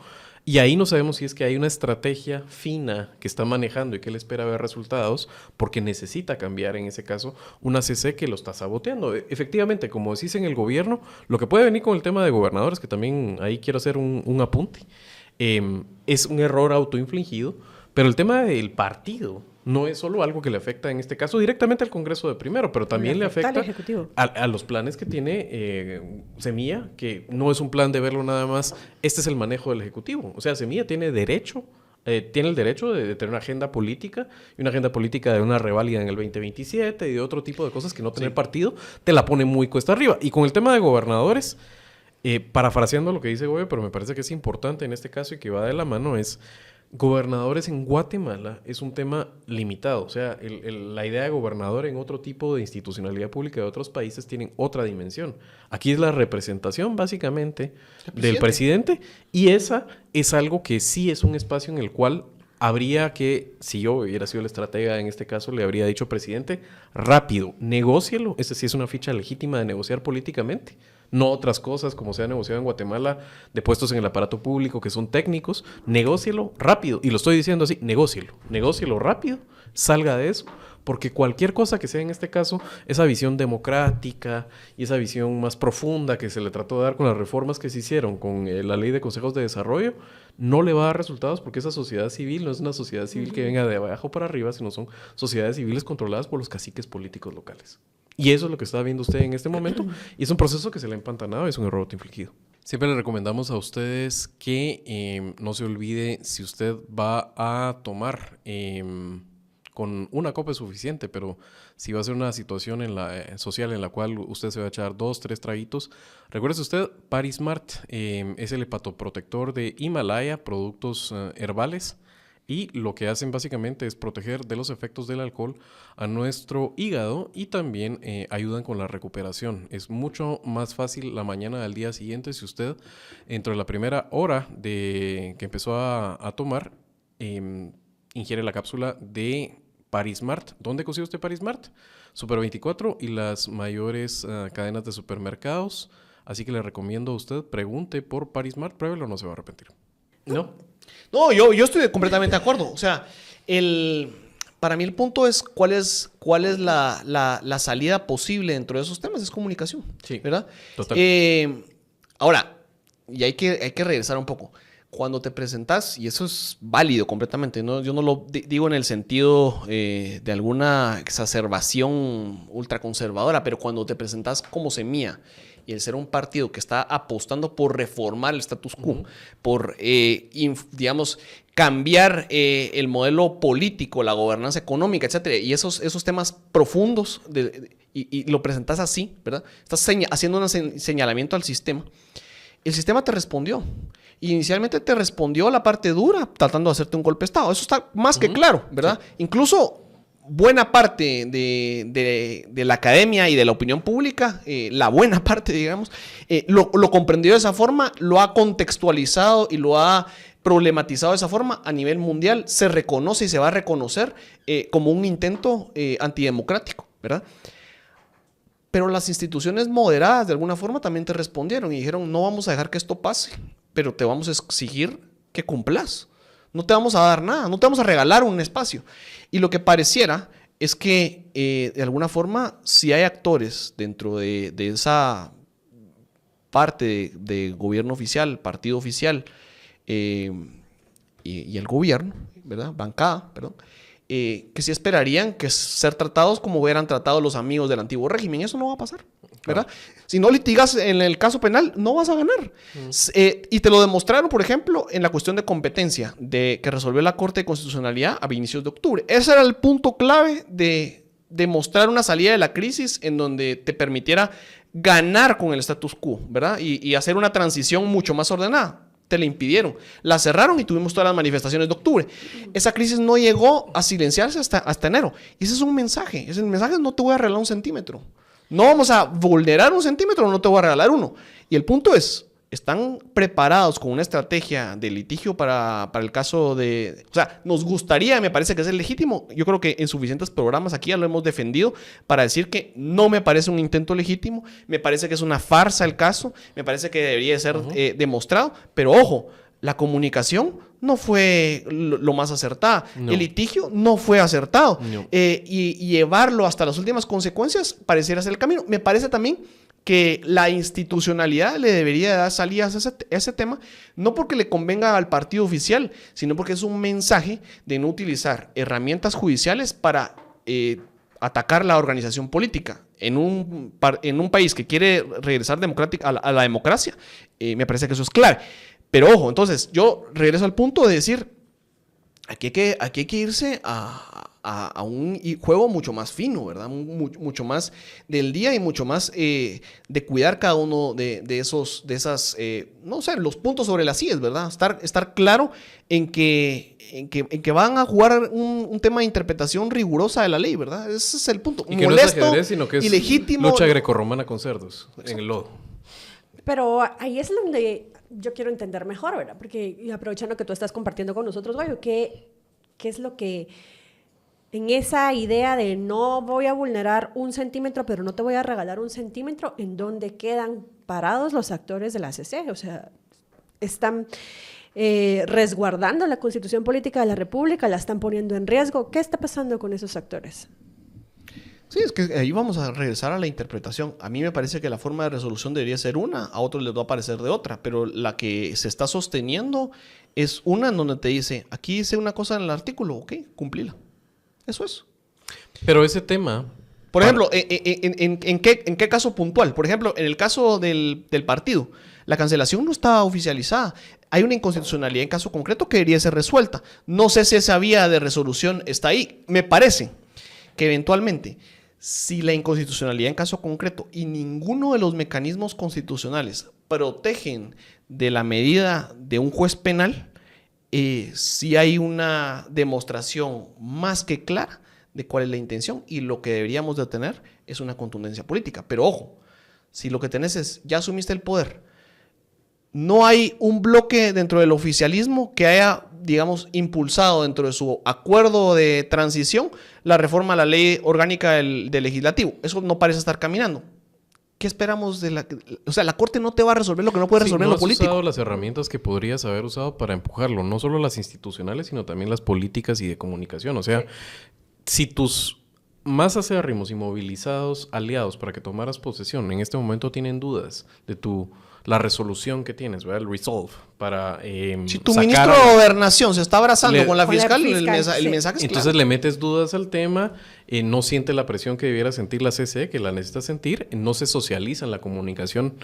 A: Y ahí no sabemos si es que hay una estrategia fina que está manejando y que él espera ver resultados, porque necesita cambiar en ese caso una CC que lo está saboteando. Efectivamente, como decís en el gobierno, lo que puede venir con el tema de gobernadores, que también ahí quiero hacer un apunte, es un error autoinfligido, pero el tema del partido no es solo algo que le afecta en este caso directamente al Congreso de primero, pero también le afecta a los planes que tiene Semilla, que no es un plan de verlo nada más, este es el manejo del Ejecutivo. O sea, Semilla tiene el derecho de tener una agenda política, y una agenda política de una reválida en el 2027 y de otro tipo de cosas que no tener partido te la pone muy cuesta arriba. Y con el tema de gobernadores... parafraseando lo que dice Goyo, pero me parece que es importante en este caso y que va de la mano, es gobernadores en Guatemala es un tema limitado. O sea, la idea de gobernador en otro tipo de institucionalidad pública de otros países tienen otra dimensión. Aquí es la representación, básicamente, del presidente, y esa es algo que sí es un espacio en el cual habría que, si yo hubiera sido el estratega en este caso, le habría dicho, presidente, rápido, negócielo. Esa sí es una ficha legítima de negociar políticamente. no otras cosas como se ha negociado en Guatemala de puestos en el aparato público que son técnicos. Negócielo rápido, y lo estoy diciendo así, negócielo rápido, salga de eso, porque cualquier cosa que sea en este caso, esa visión democrática y esa visión más profunda que se le trató de dar con las reformas que se hicieron con la ley de consejos de desarrollo, no le va a dar resultados porque esa sociedad civil no es una sociedad civil que venga de abajo para arriba, sino son sociedades civiles controladas por los caciques políticos locales. Y eso es lo que está viendo usted en este momento, y es un proceso que se le ha empantanado, es un error autoinfligido. Siempre le recomendamos a ustedes que no se olvide, si usted va a tomar con una copa es suficiente, pero si va a ser una situación social en la cual usted se va a echar 2, 3 traguitos, recuerde usted, Parismart es el hepatoprotector de Himalaya, productos herbales, y lo que hacen básicamente es proteger de los efectos del alcohol a nuestro hígado y también ayudan con la recuperación. Es mucho más fácil la mañana del día siguiente si usted, dentro de la primera hora de que empezó a tomar, ingiere la cápsula de Parismart. ¿Dónde consigue usted Parismart? Super 24 y las mayores cadenas de supermercados. Así que le recomiendo a usted, pregunte por Parismart, pruébelo, no se va a arrepentir. ¿No?
C: No, yo estoy completamente de acuerdo. O sea, para mí el punto es cuál es la salida posible dentro de esos temas. Es comunicación,
A: Sí,
C: ¿verdad?
A: total.
C: Ahora, y hay que regresar un poco. Cuando te presentas, y eso es válido completamente, ¿no? Yo no lo digo en el sentido de alguna exacerbación ultraconservadora, pero cuando te presentas como semilla y el ser un partido que está apostando por reformar el status quo, por, digamos, cambiar el modelo político, la gobernanza económica, etcétera, y esos temas profundos, y lo presentas así, ¿verdad? Estás haciendo un señalamiento al sistema. El sistema te respondió. Inicialmente te respondió la parte dura, tratando de hacerte un golpe de Estado. Eso está más que claro, ¿verdad? Sí. Incluso buena parte de la academia y de la opinión pública, la buena parte, digamos, lo comprendió de esa forma, lo ha contextualizado y lo ha problematizado de esa forma a nivel mundial. Se reconoce y se va a reconocer como un intento antidemocrático, ¿verdad? Pero las instituciones moderadas de alguna forma también te respondieron y dijeron, no vamos a dejar que esto pase, pero te vamos a exigir que cumplas. No te vamos a dar nada, no te vamos a regalar un espacio. Y lo que pareciera es que de alguna forma si hay actores dentro de esa parte de gobierno oficial, partido oficial y el gobierno, ¿verdad? Bancada, perdón. Que sí esperarían que ser tratados como hubieran tratado los amigos del antiguo régimen. Eso no va a pasar, ¿verdad? Claro. Si no litigas en el caso penal, no vas a ganar. Y te lo demostraron, por ejemplo, en la cuestión de competencia que resolvió la Corte de Constitucionalidad a inicios de octubre. Ese era el punto clave de demostrar una salida de la crisis en donde te permitiera ganar con el status quo, ¿verdad? Y hacer una transición mucho más ordenada. Te la impidieron, la cerraron y tuvimos todas las manifestaciones de octubre. Esa crisis no llegó a silenciarse hasta enero. Y ese es un mensaje. Ese mensaje es: no te voy a regalar un centímetro. No vamos a vulnerar un centímetro, no te voy a regalar uno. Y el punto es, ¿están preparados con una estrategia de litigio para el caso de... O sea, nos gustaría, me parece que es legítimo. Yo creo que en suficientes programas aquí ya lo hemos defendido para decir que no me parece un intento legítimo. Me parece que es una farsa el caso. Me parece que debería ser demostrado. Pero ojo, la comunicación no fue lo más acertada. No. El litigio no fue acertado. No. Y llevarlo hasta las últimas consecuencias pareciera ser el camino. Me parece también que la institucionalidad le debería dar salidas a ese tema, no porque le convenga al partido oficial, sino porque es un mensaje de no utilizar herramientas judiciales para atacar la organización política. En un país que quiere regresar a la democracia, me parece que eso es clave. Pero ojo, entonces yo regreso al punto de decir, aquí hay que irse a un juego mucho más fino, ¿verdad? Mucho más del día y mucho más de cuidar cada uno de esas, no sé, los puntos sobre las IES, ¿verdad? Estar claro en que van a jugar un tema de interpretación rigurosa de la ley, ¿verdad? Ese es el punto.
A: Y que
C: molesto,
A: no es ajedrez, sino que es
C: ilegítimo,
A: lucha grecorromana con cerdos en el lodo.
B: Pero ahí es donde yo quiero entender mejor, ¿verdad? Porque, y aprovechando que tú estás compartiendo con nosotros, Goyo, ¿qué es lo que en esa idea de no voy a vulnerar un centímetro, pero no te voy a regalar un centímetro, ¿en dónde quedan parados los actores de la CC? O sea, están resguardando la Constitución Política de la República, la están poniendo en riesgo. ¿Qué está pasando con esos actores?
C: Sí, es que ahí vamos a regresar a la interpretación. A mí me parece que la forma de resolución debería ser una, a otros les va a parecer de otra, pero la que se está sosteniendo es una en donde te dice, aquí dice una cosa en el artículo, ok, cumplila. Eso es.
A: Pero ese tema...
C: Por ejemplo, ¿en qué caso puntual? Por ejemplo, en el caso del partido, la cancelación no está oficializada. Hay una inconstitucionalidad en caso concreto que debería ser resuelta. No sé si esa vía de resolución está ahí. Me parece que eventualmente, si la inconstitucionalidad en caso concreto y ninguno de los mecanismos constitucionales protegen de la medida de un juez penal, sí hay una demostración más que clara de cuál es la intención y lo que deberíamos de tener es una contundencia política. Pero ojo, si lo que tenés es, ya asumiste el poder, no hay un bloque dentro del oficialismo que haya, digamos, impulsado dentro de su acuerdo de transición la reforma a la ley orgánica del legislativo. Eso no parece estar caminando. ¿Qué esperamos de la...? O sea, la Corte no te va a resolver lo que no puede resolver en lo político.
A: No has usado las herramientas que podrías haber usado para empujarlo. No solo las institucionales, sino también las políticas y de comunicación. O sea, si tus más acérrimos y movilizados aliados para que tomaras posesión en este momento tienen dudas de la resolución que tienes, ¿verdad? El resolve para
C: si tu ministro de Gobernación se está abrazando con la fiscal, el mensaje es
A: entonces
C: claro.
A: Le metes dudas al tema, no siente la presión que debiera sentir la CC, que la necesita sentir, no se socializa en la comunicación.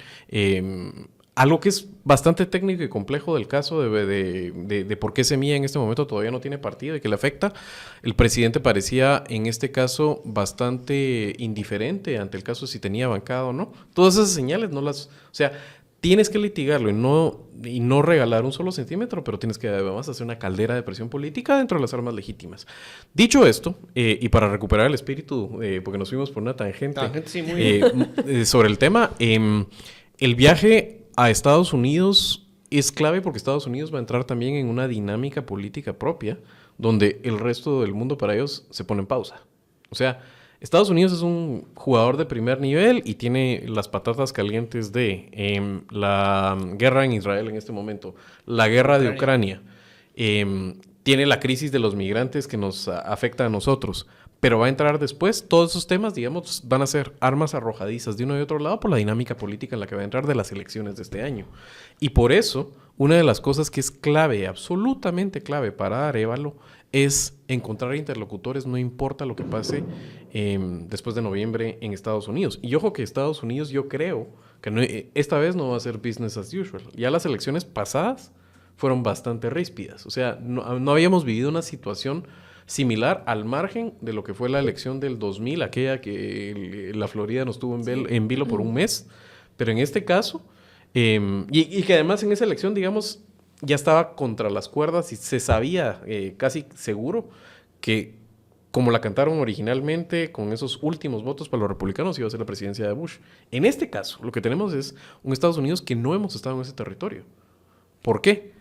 A: Algo que es bastante técnico y complejo del caso de por qué Semilla en este momento todavía no tiene partido y que le afecta. El presidente parecía en este caso bastante indiferente ante el caso de si tenía bancada o no. Todas esas señales no las... O sea, tienes que litigarlo y no regalar un solo centímetro, pero tienes que además hacer una caldera de presión política dentro de las armas legítimas. Dicho esto, y para recuperar el espíritu, porque nos fuimos por una tangente,
C: sí, muy
A: sobre el tema, el viaje a Estados Unidos es clave porque Estados Unidos va a entrar también en una dinámica política propia, donde el resto del mundo para ellos se pone en pausa. O sea, Estados Unidos es un jugador de primer nivel y tiene las patatas calientes de la guerra en Israel en este momento, la guerra de Ucrania, tiene la crisis de los migrantes que nos afecta a nosotros, pero va a entrar después. Todos esos temas, digamos, van a ser armas arrojadizas de uno y otro lado por la dinámica política en la que va a entrar de las elecciones de este año. Y por eso, una de las cosas que es clave, absolutamente clave para Arévalo, es encontrar interlocutores, no importa lo que pase después de noviembre en Estados Unidos. Y ojo que Estados Unidos, yo creo que esta vez no va a ser business as usual. Ya las elecciones pasadas fueron bastante ríspidas. O sea, no habíamos vivido una situación similar al margen de lo que fue la elección del 2000, aquella que la Florida nos tuvo en vilo por un mes. Pero en este caso, y que además en esa elección, digamos, ya estaba contra las cuerdas y se sabía casi seguro que, como la cantaron originalmente, con esos últimos votos para los republicanos, iba a ser la presidencia de Bush. En este caso, lo que tenemos es un Estados Unidos que no hemos estado en ese territorio. ¿Por qué?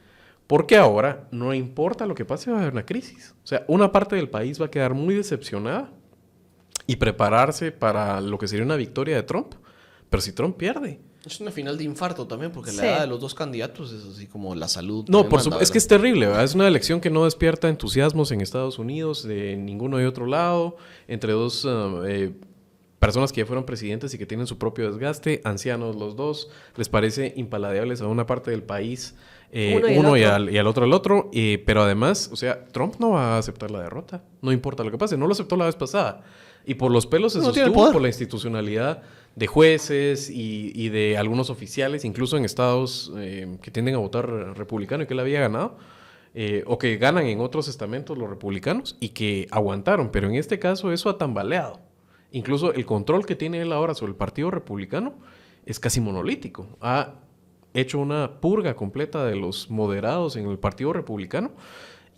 A: Porque ahora, no importa lo que pase, va a haber una crisis. O sea, una parte del país va a quedar muy decepcionada y prepararse para lo que sería una victoria de Trump. Pero si Trump pierde...
C: Es una final de infarto también, porque la edad de los dos candidatos es así como la salud.
A: No, es que es terrible, ¿verdad? Es una elección que no despierta entusiasmos en Estados Unidos, de ninguno de otro lado, entre dos personas que ya fueron presidentes y que tienen su propio desgaste, ancianos los dos, les parece impaladeables a una parte del país, uno y al otro, pero además, o sea, Trump no va a aceptar la derrota, no importa lo que pase, no lo aceptó la vez pasada, y por los pelos se sostuvo por la institucionalidad de jueces y de algunos oficiales, incluso en estados que tienden a votar republicano y que él había ganado, o que ganan en otros estamentos los republicanos y que aguantaron, pero en este caso eso ha tambaleado. Incluso el control que tiene él ahora sobre el Partido Republicano es casi monolítico. Ha hecho una purga completa de los moderados en el Partido Republicano.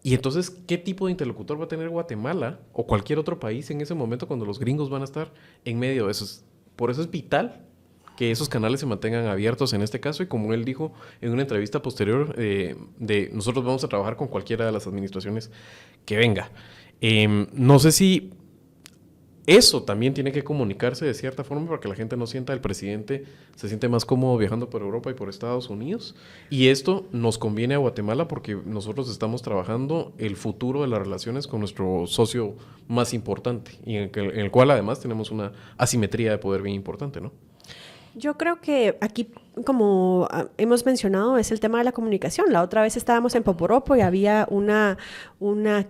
A: Y entonces, ¿qué tipo de interlocutor va a tener Guatemala o cualquier otro país en ese momento cuando los gringos van a estar en medio de eso? Por eso es vital que esos canales se mantengan abiertos en este caso, y como él dijo en una entrevista posterior, nosotros vamos a trabajar con cualquiera de las administraciones que venga. No sé si eso también tiene que comunicarse de cierta forma para que la gente no sienta, el presidente se siente más cómodo viajando por Europa y por Estados Unidos. Y esto nos conviene a Guatemala porque nosotros estamos trabajando el futuro de las relaciones con nuestro socio más importante y en el cual además tenemos una asimetría de poder bien importante, ¿no?
B: Yo creo que aquí, como hemos mencionado, es el tema de la comunicación. La otra vez estábamos en Poporopo y había una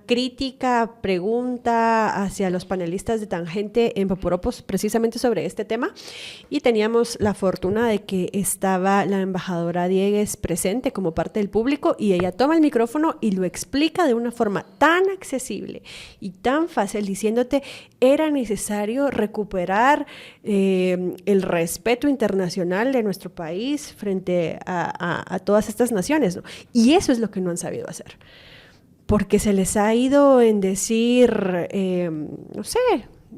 B: crítica, pregunta hacia los panelistas de Tangente en Poporopo precisamente sobre este tema. Y teníamos la fortuna de que estaba la embajadora Diegues presente como parte del público y ella toma el micrófono y lo explica de una forma tan accesible y tan fácil, diciéndote era necesario recuperar el respeto internacional de nuestro país frente a todas estas naciones, ¿no? Y eso es lo que no han sabido hacer. Porque se les ha ido en decir, no sé,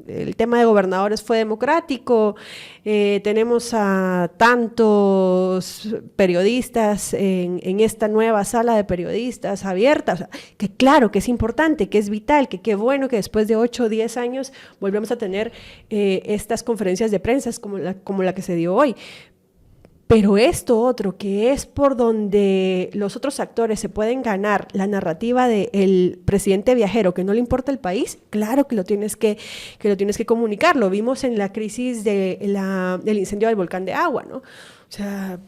B: el tema de gobernadores fue democrático, tenemos a tantos periodistas en esta nueva sala de periodistas abierta, o sea, que claro que es importante, que es vital, que qué bueno que después de 8 o 10 años volvemos a tener estas conferencias de prensa como la que se dio hoy. Pero esto otro, que es por donde los otros actores se pueden ganar la narrativa del presidente viajero que no le importa el país, claro que lo tienes que comunicar. Lo vimos en la crisis del incendio del volcán de Agua, ¿no? O sea,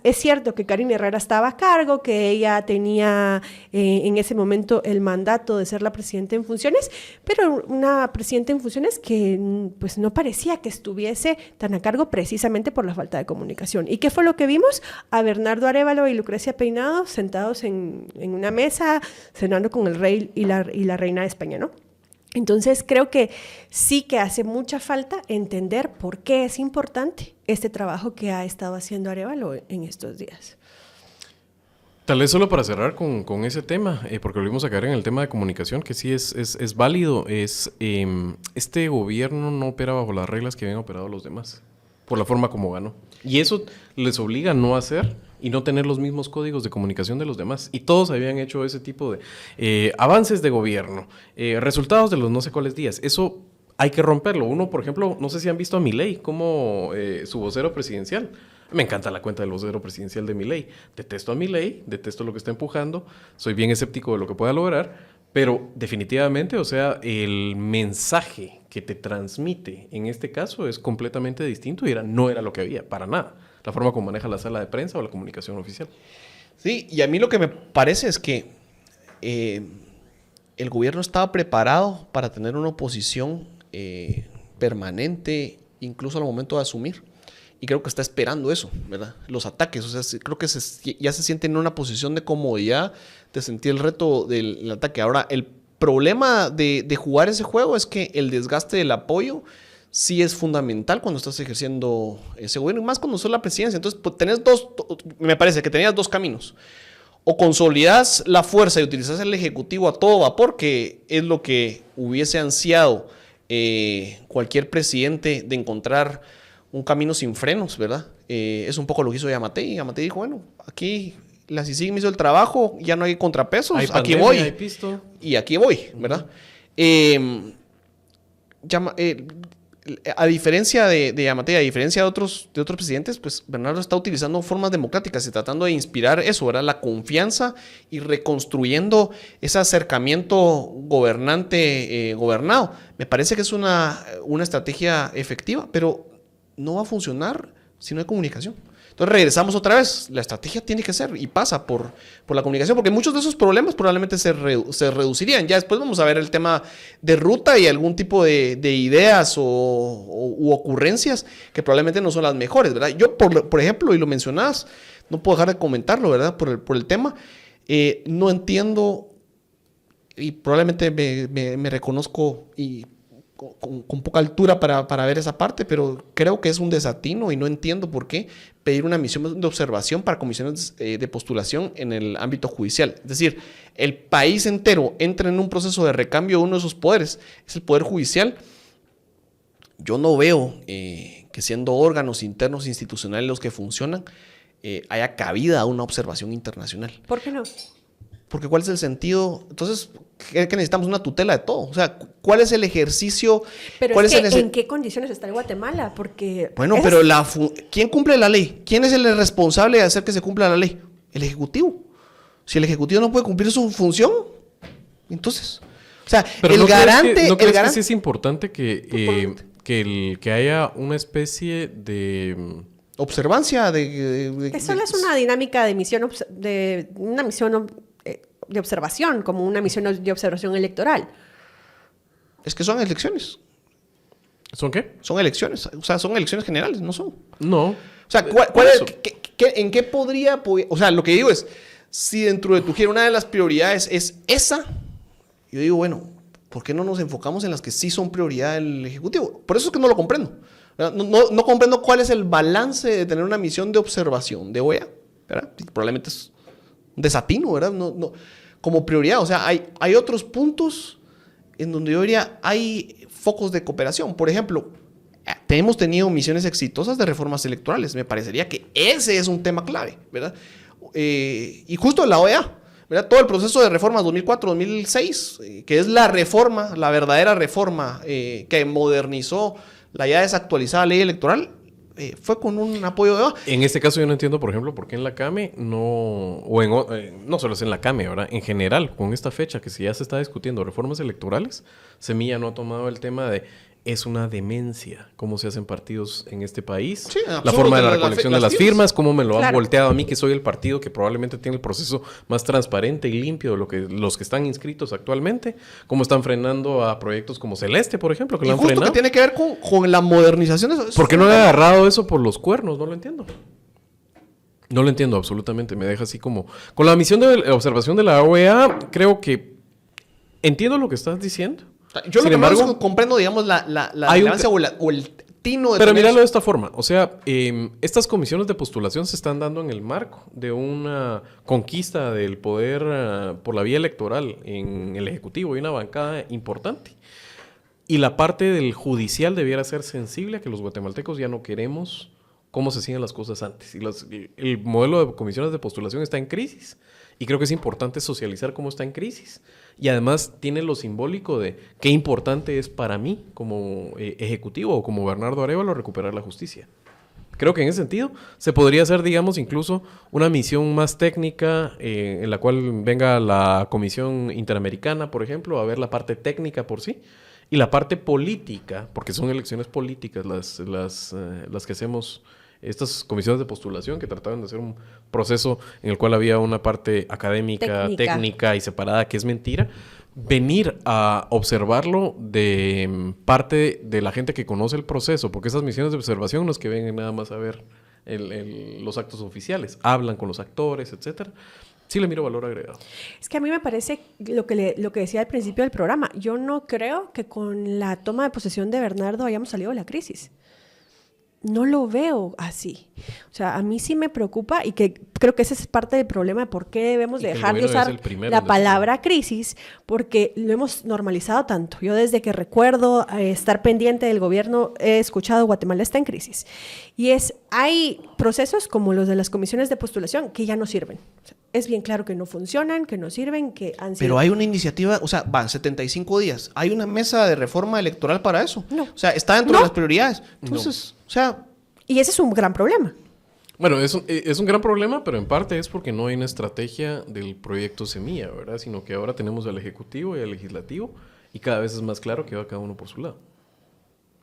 B: es cierto que Karine Herrera estaba a cargo, que ella tenía en ese momento el mandato de ser la presidenta en funciones, pero una presidenta en funciones que pues no parecía que estuviese tan a cargo precisamente por la falta de comunicación. ¿Y qué fue lo que vimos? A Bernardo Arévalo y Lucrecia Peinado sentados en una mesa cenando con el rey y la reina de España, ¿no? Entonces creo que sí que hace mucha falta entender por qué es importante este trabajo que ha estado haciendo Arévalo en estos días.
A: Tal vez solo para cerrar con ese tema, porque volvimos a caer en el tema de comunicación, que sí es válido, este gobierno no opera bajo las reglas que habían operado los demás, por la forma como ganó. Y eso les obliga a no hacer y no tener los mismos códigos de comunicación de los demás. Y todos habían hecho ese tipo de avances de gobierno, resultados de los no sé cuáles días. Eso hay que romperlo. Uno, por ejemplo, no sé si han visto a Milei como su vocero presidencial. Me encanta la cuenta del vocero presidencial de Milei. Detesto a Milei, detesto lo que está empujando, soy bien escéptico de lo que pueda lograr, pero definitivamente, o sea, el mensaje que te transmite en este caso es completamente distinto y no era lo que había, para nada. La forma como maneja la sala de prensa o la comunicación oficial.
C: Sí, y a mí lo que me parece es que el gobierno estaba preparado para tener una oposición permanente, incluso al momento de asumir. Y creo que está esperando eso, ¿verdad? Los ataques, o sea, creo que ya se siente en una posición de comodidad, de sentir el reto del ataque. Ahora, el problema de jugar ese juego es que el desgaste del apoyo sí es fundamental cuando estás ejerciendo ese gobierno, y más cuando sos la presidencia. Entonces, pues, me parece que tenías dos caminos. O consolidas la fuerza y utilizas el Ejecutivo a todo vapor, que es lo que hubiese ansiado cualquier presidente, de encontrar un camino sin frenos, ¿verdad? Es un poco lo que hizo Yamatei. Yamatei dijo, bueno, aquí la CICIG me hizo el trabajo, ya no hay contrapesos,
A: hay
C: aquí
A: pandemia,
C: voy.
A: hay pisto.
C: Y aquí voy, ¿verdad? A diferencia de Yamatei, a diferencia de otros presidentes, pues Bernardo está utilizando formas democráticas y tratando de inspirar eso, ¿verdad? La confianza y reconstruyendo ese acercamiento gobernante-gobernado. Me parece que es una estrategia efectiva, pero no va a funcionar si no hay comunicación. Entonces regresamos otra vez. La estrategia tiene que ser y pasa por la comunicación, porque muchos de esos problemas probablemente se reducirían. Ya después vamos a ver el tema de ruta y algún tipo de ideas u ocurrencias que probablemente no son las mejores, ¿verdad? Yo, por ejemplo, y lo mencionabas, no puedo dejar de comentarlo, ¿verdad? Por el tema. No entiendo, y probablemente me reconozco y con poca altura para ver esa parte, pero creo que es un desatino y no entiendo por qué pedir una misión de observación para comisiones de postulación en el ámbito judicial. Es decir, el país entero entra en un proceso de recambio de uno de sus poderes, es el poder judicial. Yo no veo que siendo órganos internos institucionales los que funcionan, haya cabida a una observación internacional.
B: ¿Por qué no?
C: Porque ¿cuál es el sentido? Entonces, que necesitamos una tutela de todo. O sea, ¿cuál es el ejercicio?
B: Pero
C: ¿Cuál
B: es que,
C: es el
B: ¿en qué condiciones está el Guatemala? Porque...
C: Bueno, pero ¿quién cumple la ley? ¿Quién es el responsable de hacer que se cumpla la ley? El Ejecutivo. Si el Ejecutivo no puede cumplir su función, entonces... O sea,
A: Pero
C: el
A: ¿no
C: garante...
A: crees
C: el
A: que
C: garante
A: sí es importante que haya una especie de...
C: observancia
B: Eso no es una dinámica de misión, de una misión de observación, como una misión de observación electoral.
C: Es que son elecciones.
A: ¿Son qué?
C: Son elecciones. O sea, son elecciones generales, no son.
A: No.
C: O sea, ¿en qué podría... O sea, lo que digo es, si dentro de tu gira una de las prioridades es esa, yo digo, bueno, ¿por qué no nos enfocamos en las que sí son prioridad del Ejecutivo? Por eso es que no lo comprendo. No comprendo cuál es el balance de tener una misión de observación de OEA, ¿verdad? Probablemente es un desatino, ¿verdad? No, como prioridad. O sea, hay otros puntos en donde yo diría hay focos de cooperación. Por ejemplo, hemos tenido misiones exitosas de reformas electorales. Me parecería que ese es un tema clave, ¿verdad? Y justo en la OEA, ¿verdad? Todo el proceso de reformas 2004-2006, que es la reforma, la verdadera reforma que modernizó la ya desactualizada ley electoral, fue con un apoyo de OEA.
A: En este caso yo no entiendo, por ejemplo, por qué en la CAME no... no solo es en la CAME, ¿verdad? En general, con esta fecha que si ya se está discutiendo reformas electorales, Semilla no ha tomado el tema de... Es una demencia cómo se hacen partidos en este país.
C: Sí,
A: la forma de la recolección de las firmas, cómo me lo han
B: Claro.
A: volteado a mí, que soy el partido que probablemente tiene el proceso más transparente y limpio de los que están inscritos actualmente. Cómo están frenando a proyectos como Celeste, por ejemplo, que
C: Y
A: lo han
C: justo
A: frenado.
C: que tiene que ver con la modernización de eso.
A: ¿Por qué no le ha agarrado eso por los cuernos? No lo entiendo. No lo entiendo absolutamente. Me deja así como... Con la misión de observación de la OEA, creo que... Entiendo lo que estás diciendo.
C: Yo
A: Sin
C: lo que más
A: embargo,
C: comprendo, digamos, la
A: hay un
C: relevancia o el tino de
A: Pero
C: tener
A: míralo de
C: eso.
A: esta forma. O sea, estas comisiones de postulación se están dando en el marco de una conquista del poder por la vía electoral en el Ejecutivo y una bancada importante. Y la parte del judicial debiera ser sensible a que los guatemaltecos ya no queremos cómo se hacían las cosas antes. Y el modelo de comisiones de postulación está en crisis. Y creo que es importante socializar cómo está en crisis. Y además tiene lo simbólico de qué importante es para mí como ejecutivo o como Bernardo Arévalo recuperar la justicia. Creo que en ese sentido se podría hacer, digamos, incluso una misión más técnica en la cual venga la Comisión Interamericana, por ejemplo, a ver la parte técnica por sí y la parte política, porque son elecciones políticas las que hacemos. Estas comisiones de postulación que trataban de hacer un proceso en el cual había una parte académica, técnica y separada, que es mentira, venir a observarlo de parte de la gente que conoce el proceso, porque esas misiones de observación no es que vengan nada más a ver los actos oficiales, hablan con los actores, etcétera. Sí le miro valor agregado.
B: Es que a mí me parece lo que decía al principio del programa. Yo no creo que con la toma de posesión de Bernardo hayamos salido de la crisis. No lo veo así. O sea, a mí sí me preocupa y que creo que ese es parte del problema de por qué debemos dejar de usar la palabra crisis, porque lo hemos normalizado tanto. Yo desde que recuerdo estar pendiente del gobierno he escuchado Guatemala está en crisis. Y hay procesos como los de las comisiones de postulación que ya no sirven. O sea, es bien claro que no funcionan, que no sirven, que han sido...
C: Pero hay una iniciativa, o sea, van 75 días. ¿Hay una mesa de reforma electoral para eso?
B: No.
C: O sea, está dentro de las prioridades. Entonces, o sea...
B: Y ese es un gran problema.
A: Bueno, es un gran problema, pero en parte es porque no hay una estrategia del proyecto Semilla, ¿verdad? Sino que ahora tenemos al Ejecutivo y al Legislativo y cada vez es más claro que va cada uno por su lado.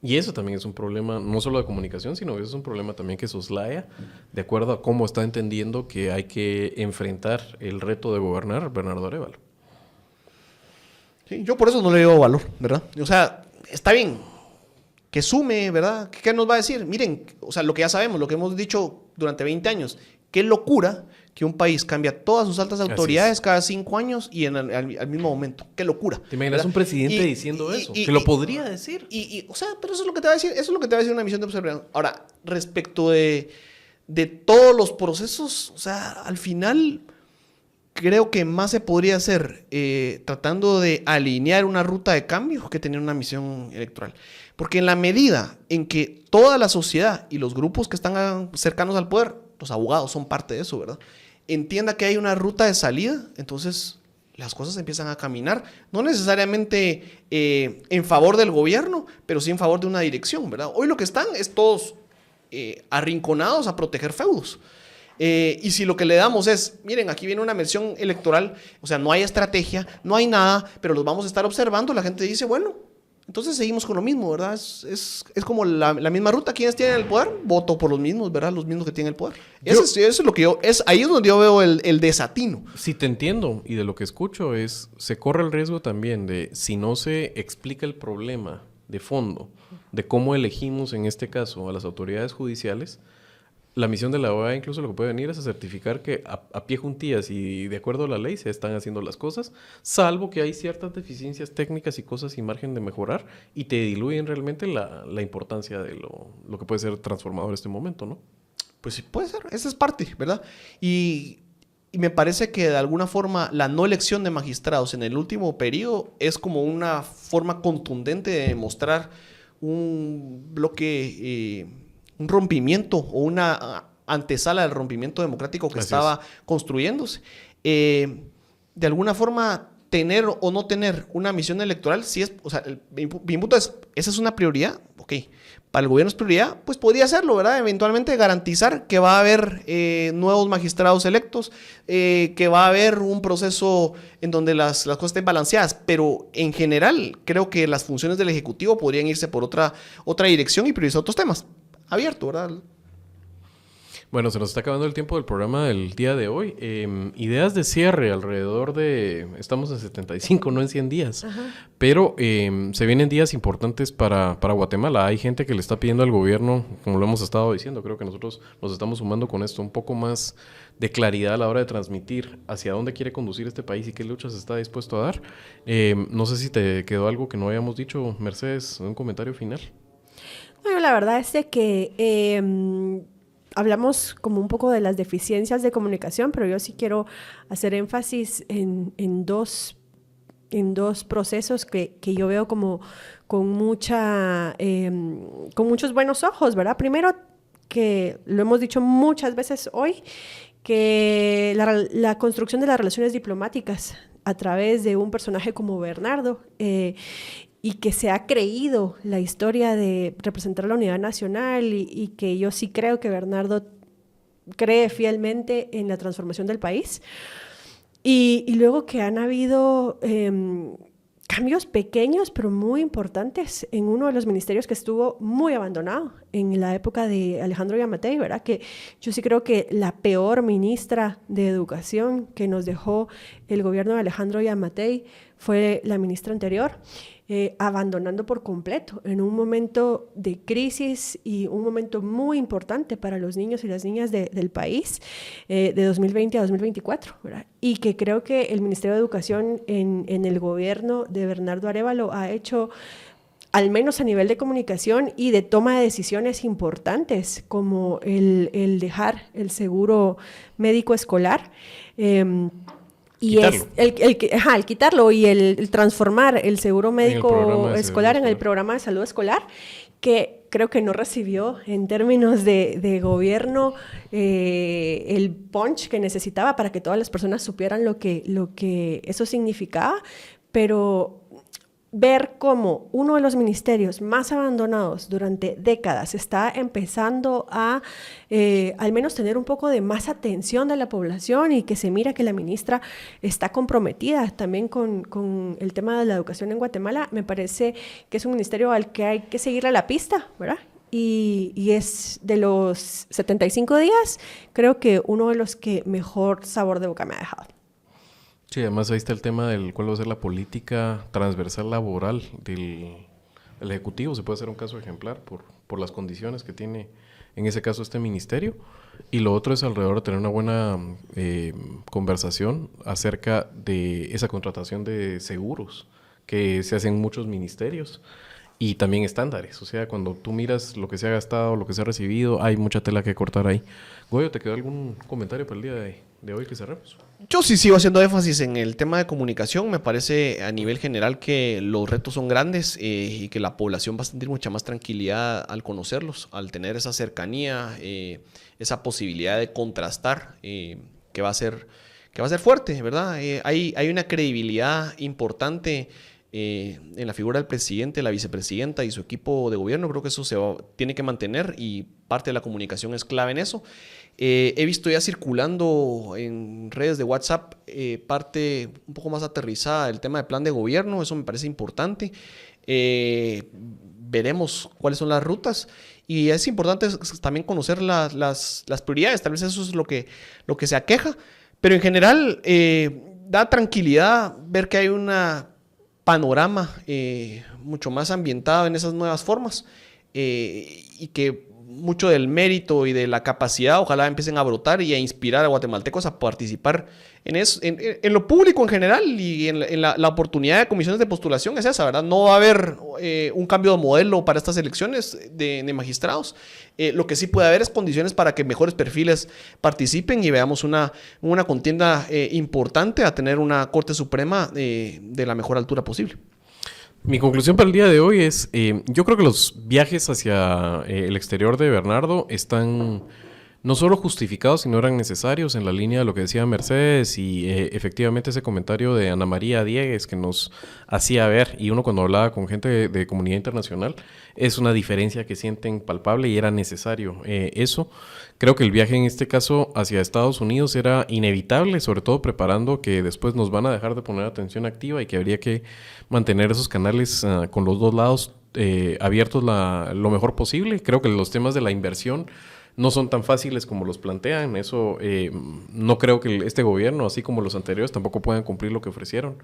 A: Y eso también es un problema, no solo de comunicación, sino que es un problema también que soslaya de acuerdo a cómo está entendiendo que hay que enfrentar el reto de gobernar Bernardo Arévalo.
C: Sí, yo por eso no le doy valor, ¿verdad? O sea, está bien que sume, ¿verdad? ¿Qué nos va a decir? Miren, o sea, lo que ya sabemos, lo que hemos dicho durante 20 años, qué locura que un país cambia todas sus altas autoridades cada 5 años y al mismo momento. Qué locura.
A: ¿Te imaginas
C: ¿verdad?
A: un presidente diciendo eso? Que lo podría decir.
C: O sea, pero eso es lo que te va a decir, eso es lo que te va a decir una misión de observación. Ahora, respecto de todos los procesos, o sea, al final creo que más se podría hacer tratando de alinear una ruta de cambio que tener una misión electoral. Porque en la medida en que toda la sociedad y los grupos que están cercanos al poder, los abogados son parte de eso, ¿verdad? Entienda que hay una ruta de salida, entonces las cosas empiezan a caminar, no necesariamente en favor del gobierno, pero sí en favor de una dirección, ¿verdad? Hoy lo que están es todos arrinconados a proteger feudos. Y si lo que le damos es, miren, aquí viene una mención electoral, o sea, no hay estrategia, no hay nada, pero los vamos a estar observando, la gente dice, bueno, entonces seguimos con lo mismo, ¿verdad? Es como la misma ruta. ¿Quiénes tienen el poder? Voto por los mismos, ¿verdad? Los mismos que tienen el poder. Eso es lo que ahí es donde yo veo el desatino.
A: Si te entiendo, y de lo que escucho se corre el riesgo también de, si no se explica el problema de fondo, de cómo elegimos en este caso a las autoridades judiciales, la misión de la OEA incluso lo que puede venir es a certificar que a pie juntillas y de acuerdo a la ley se están haciendo las cosas, salvo que hay ciertas deficiencias técnicas y cosas sin margen de mejorar y te diluyen realmente la importancia de lo que puede ser transformador en este momento, ¿no?
C: Pues sí, puede ser. Esa es parte, ¿verdad? Y me parece que de alguna forma la no elección de magistrados en el último periodo es como una forma contundente de demostrar un bloque... un rompimiento o una antesala del rompimiento democrático que estaba construyéndose. De alguna forma, tener o no tener una misión electoral, sí es, o sea, mi punto es, esa es una prioridad, ok. Para el gobierno es prioridad, pues podría serlo, ¿verdad? Eventualmente garantizar que va a haber nuevos magistrados electos, que va a haber un proceso en donde las cosas estén balanceadas, pero en general creo que las funciones del Ejecutivo podrían irse por otra dirección y priorizar otros temas. Abierto, ¿verdad?
A: Bueno, se nos está acabando el tiempo del programa del día de hoy. Ideas de cierre alrededor de... Estamos en 75, no en 100 días. Ajá. Pero se vienen días importantes para Guatemala. Hay gente que le está pidiendo al gobierno, como lo hemos estado diciendo, creo que nosotros nos estamos sumando con esto, un poco más de claridad a la hora de transmitir hacia dónde quiere conducir este país y qué luchas está dispuesto a dar. No sé si te quedó algo que no hayamos dicho, Mercedes, un comentario final.
B: Bueno, la verdad es de que hablamos como un poco de las deficiencias de comunicación, pero yo sí quiero hacer énfasis en dos procesos que yo veo como con muchos buenos ojos, ¿verdad? Primero, que lo hemos dicho muchas veces hoy, que la construcción de las relaciones diplomáticas a través de un personaje como Bernardo, y que se ha creído la historia de representar la unidad nacional y que yo sí creo que Bernardo cree fielmente en la transformación del país. Y luego que han habido cambios pequeños pero muy importantes en uno de los ministerios que estuvo muy abandonado en la época de Alejandro Yamatei, ¿verdad? Que yo sí creo que la peor ministra de Educación que nos dejó el gobierno de Alejandro Yamatei fue la ministra anterior. Abandonando por completo en un momento de crisis y un momento muy importante para los niños y las niñas del país, de 2020 a 2024, ¿verdad? Y que creo que el Ministerio de Educación en el gobierno de Bernardo Arévalo ha hecho, al menos a nivel de comunicación y de toma de decisiones importantes, como el dejar el seguro médico escolar, y quitarlo. El quitarlo y el transformar el seguro médico escolar en el programa de salud escolar, que creo que no recibió en términos de gobierno el punch que necesitaba para que todas las personas supieran lo que eso significaba, pero ver cómo uno de los ministerios más abandonados durante décadas está empezando a al menos tener un poco de más atención de la población y que se mira que la ministra está comprometida también con el tema de la educación en Guatemala, me parece que es un ministerio al que hay que seguirle la pista, ¿verdad? Y es de los 75 días, creo que uno de los que mejor sabor de boca me ha dejado.
A: Sí, además ahí está el tema del cuál va a ser la política transversal laboral del Ejecutivo. Se puede hacer un caso ejemplar por las condiciones que tiene en ese caso este ministerio. Y lo otro es alrededor de tener una buena conversación acerca de esa contratación de seguros que se hacen en muchos ministerios y también estándares. O sea, cuando tú miras lo que se ha gastado, lo que se ha recibido, hay mucha tela que cortar ahí. Goyo, ¿te quedó algún comentario para el día de hoy que cerremos?
C: Yo sí sigo haciendo énfasis en el tema de comunicación. Me parece a nivel general que los retos son grandes y que la población va a sentir mucha más tranquilidad al conocerlos, al tener esa cercanía, esa posibilidad de contrastar que va a ser va a ser fuerte, ¿verdad? Hay una credibilidad importante en la figura del presidente, la vicepresidenta y su equipo de gobierno. Creo que eso tiene que mantener y parte de la comunicación es clave en eso. He visto ya circulando en redes de WhatsApp parte un poco más aterrizada del tema del plan de gobierno. Eso me parece importante. Veremos cuáles son las rutas y es importante también conocer las prioridades. Tal vez eso es lo que se aqueja, pero en general da tranquilidad ver que hay una panorama mucho más ambientado en esas nuevas formas y que mucho del mérito y de la capacidad ojalá empiecen a brotar y a inspirar a guatemaltecos a participar en eso, en lo público en general y en la oportunidad de comisiones de postulación es esa, ¿verdad? No va a haber un cambio de modelo para estas elecciones de magistrados. Lo que sí puede haber es condiciones para que mejores perfiles participen y veamos una contienda importante a tener una Corte Suprema de la mejor altura posible.
A: Mi conclusión para el día de hoy es, yo creo que los viajes hacia el exterior de Bernardo están no solo justificados, sino eran necesarios en la línea de lo que decía Mercedes y efectivamente ese comentario de Ana María Diegues que nos hacía ver, y uno cuando hablaba con gente de comunidad internacional, es una diferencia que sienten palpable y era necesario eso. Creo que el viaje en este caso hacia Estados Unidos era inevitable, sobre todo preparando que después nos van a dejar de poner atención activa y que habría que mantener esos canales con los dos lados abiertos lo mejor posible. Creo que los temas de la inversión no son tan fáciles como los plantean. Eso no creo que este gobierno, así como los anteriores, tampoco puedan cumplir lo que ofrecieron,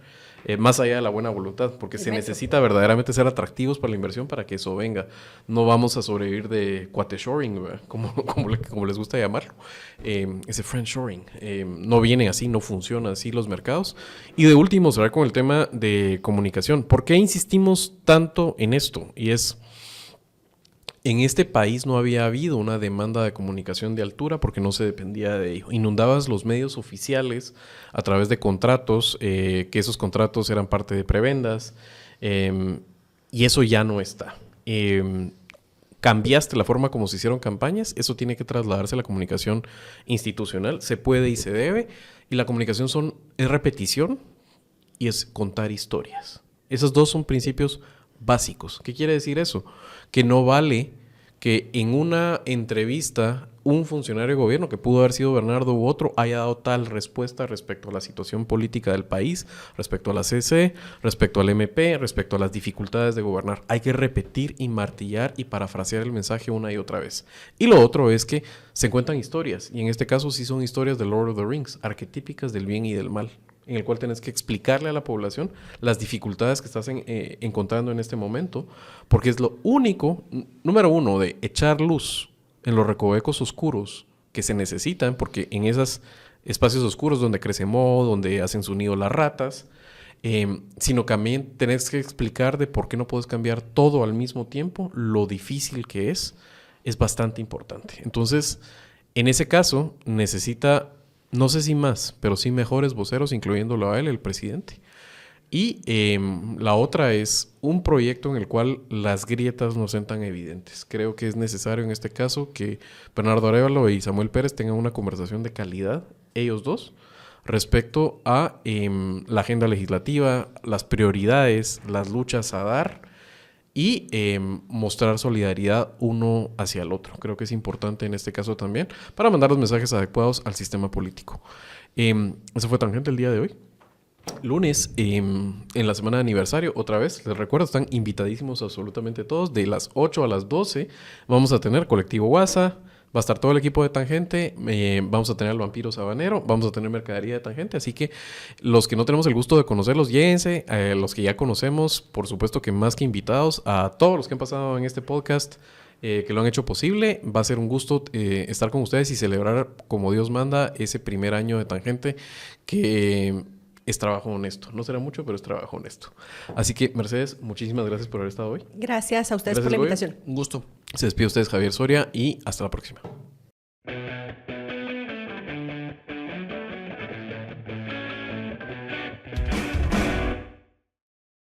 A: más allá de la buena voluntad, porque se necesita verdaderamente ser atractivos para la inversión para que eso venga. No vamos a sobrevivir de cuateshoring, como les gusta llamarlo, ese friendshoring. No viene así, no funcionan así los mercados. Y de último, cerrar con el tema de comunicación. ¿Por qué insistimos tanto en esto? Y es... En este país no había habido una demanda de comunicación de altura porque no se dependía de ello. Inundabas los medios oficiales a través de contratos, que esos contratos eran parte de prebendas, y eso ya no está. Cambiaste la forma como se hicieron campañas, eso tiene que trasladarse a la comunicación institucional, se puede y se debe, y la comunicación es repetición y es contar historias. Esos dos son principios básicos. ¿Qué quiere decir eso? Que no vale que en una entrevista un funcionario de gobierno, que pudo haber sido Bernardo u otro, haya dado tal respuesta respecto a la situación política del país, respecto a la CC, respecto al MP, respecto a las dificultades de gobernar. Hay que repetir y martillar y parafrasear el mensaje una y otra vez. Y lo otro es que se cuentan historias, y en este caso sí son historias de Lord of the Rings, arquetípicas del bien y del mal, en el cual tienes que explicarle a la población las dificultades que estás encontrando en este momento, porque es lo único, número uno, de echar luz en los recovecos oscuros que se necesitan, porque en esos espacios oscuros donde crece moho, donde hacen su nido las ratas, sino también tenés que explicar de por qué no puedes cambiar todo al mismo tiempo, lo difícil que es bastante importante. Entonces, en ese caso, necesita... No sé si más, pero sí mejores voceros, incluyéndolo a él, el presidente. Y la otra es un proyecto en el cual las grietas no sean tan evidentes. Creo que es necesario en este caso que Bernardo Arévalo y Samuel Pérez tengan una conversación de calidad, ellos dos, respecto a la agenda legislativa, las prioridades, las luchas a dar y mostrar solidaridad uno hacia el otro. Creo que es importante en este caso también para mandar los mensajes adecuados al sistema político. Eso fue Tangente el día de hoy. Lunes, en la semana de aniversario, otra vez, les recuerdo, están invitadísimos absolutamente todos. De las 8 a las 12 vamos a tener Colectivo WhatsApp. Va a estar todo el equipo de Tangente, vamos a tener al Vampiro Sabanero, vamos a tener mercadería de Tangente, así que los que no tenemos el gusto de conocerlos, lléguense, los que ya conocemos, por supuesto que más que invitados, a todos los que han pasado en este podcast, que lo han hecho posible, va a ser un gusto estar con ustedes y celebrar como Dios manda ese primer año de Tangente, que es trabajo honesto. No será mucho, pero es trabajo honesto. Así que, Mercedes, muchísimas gracias por haber estado hoy.
B: Gracias a ustedes por la invitación.
C: Un gusto.
A: Se despide ustedes, Javier Soria, y hasta la próxima.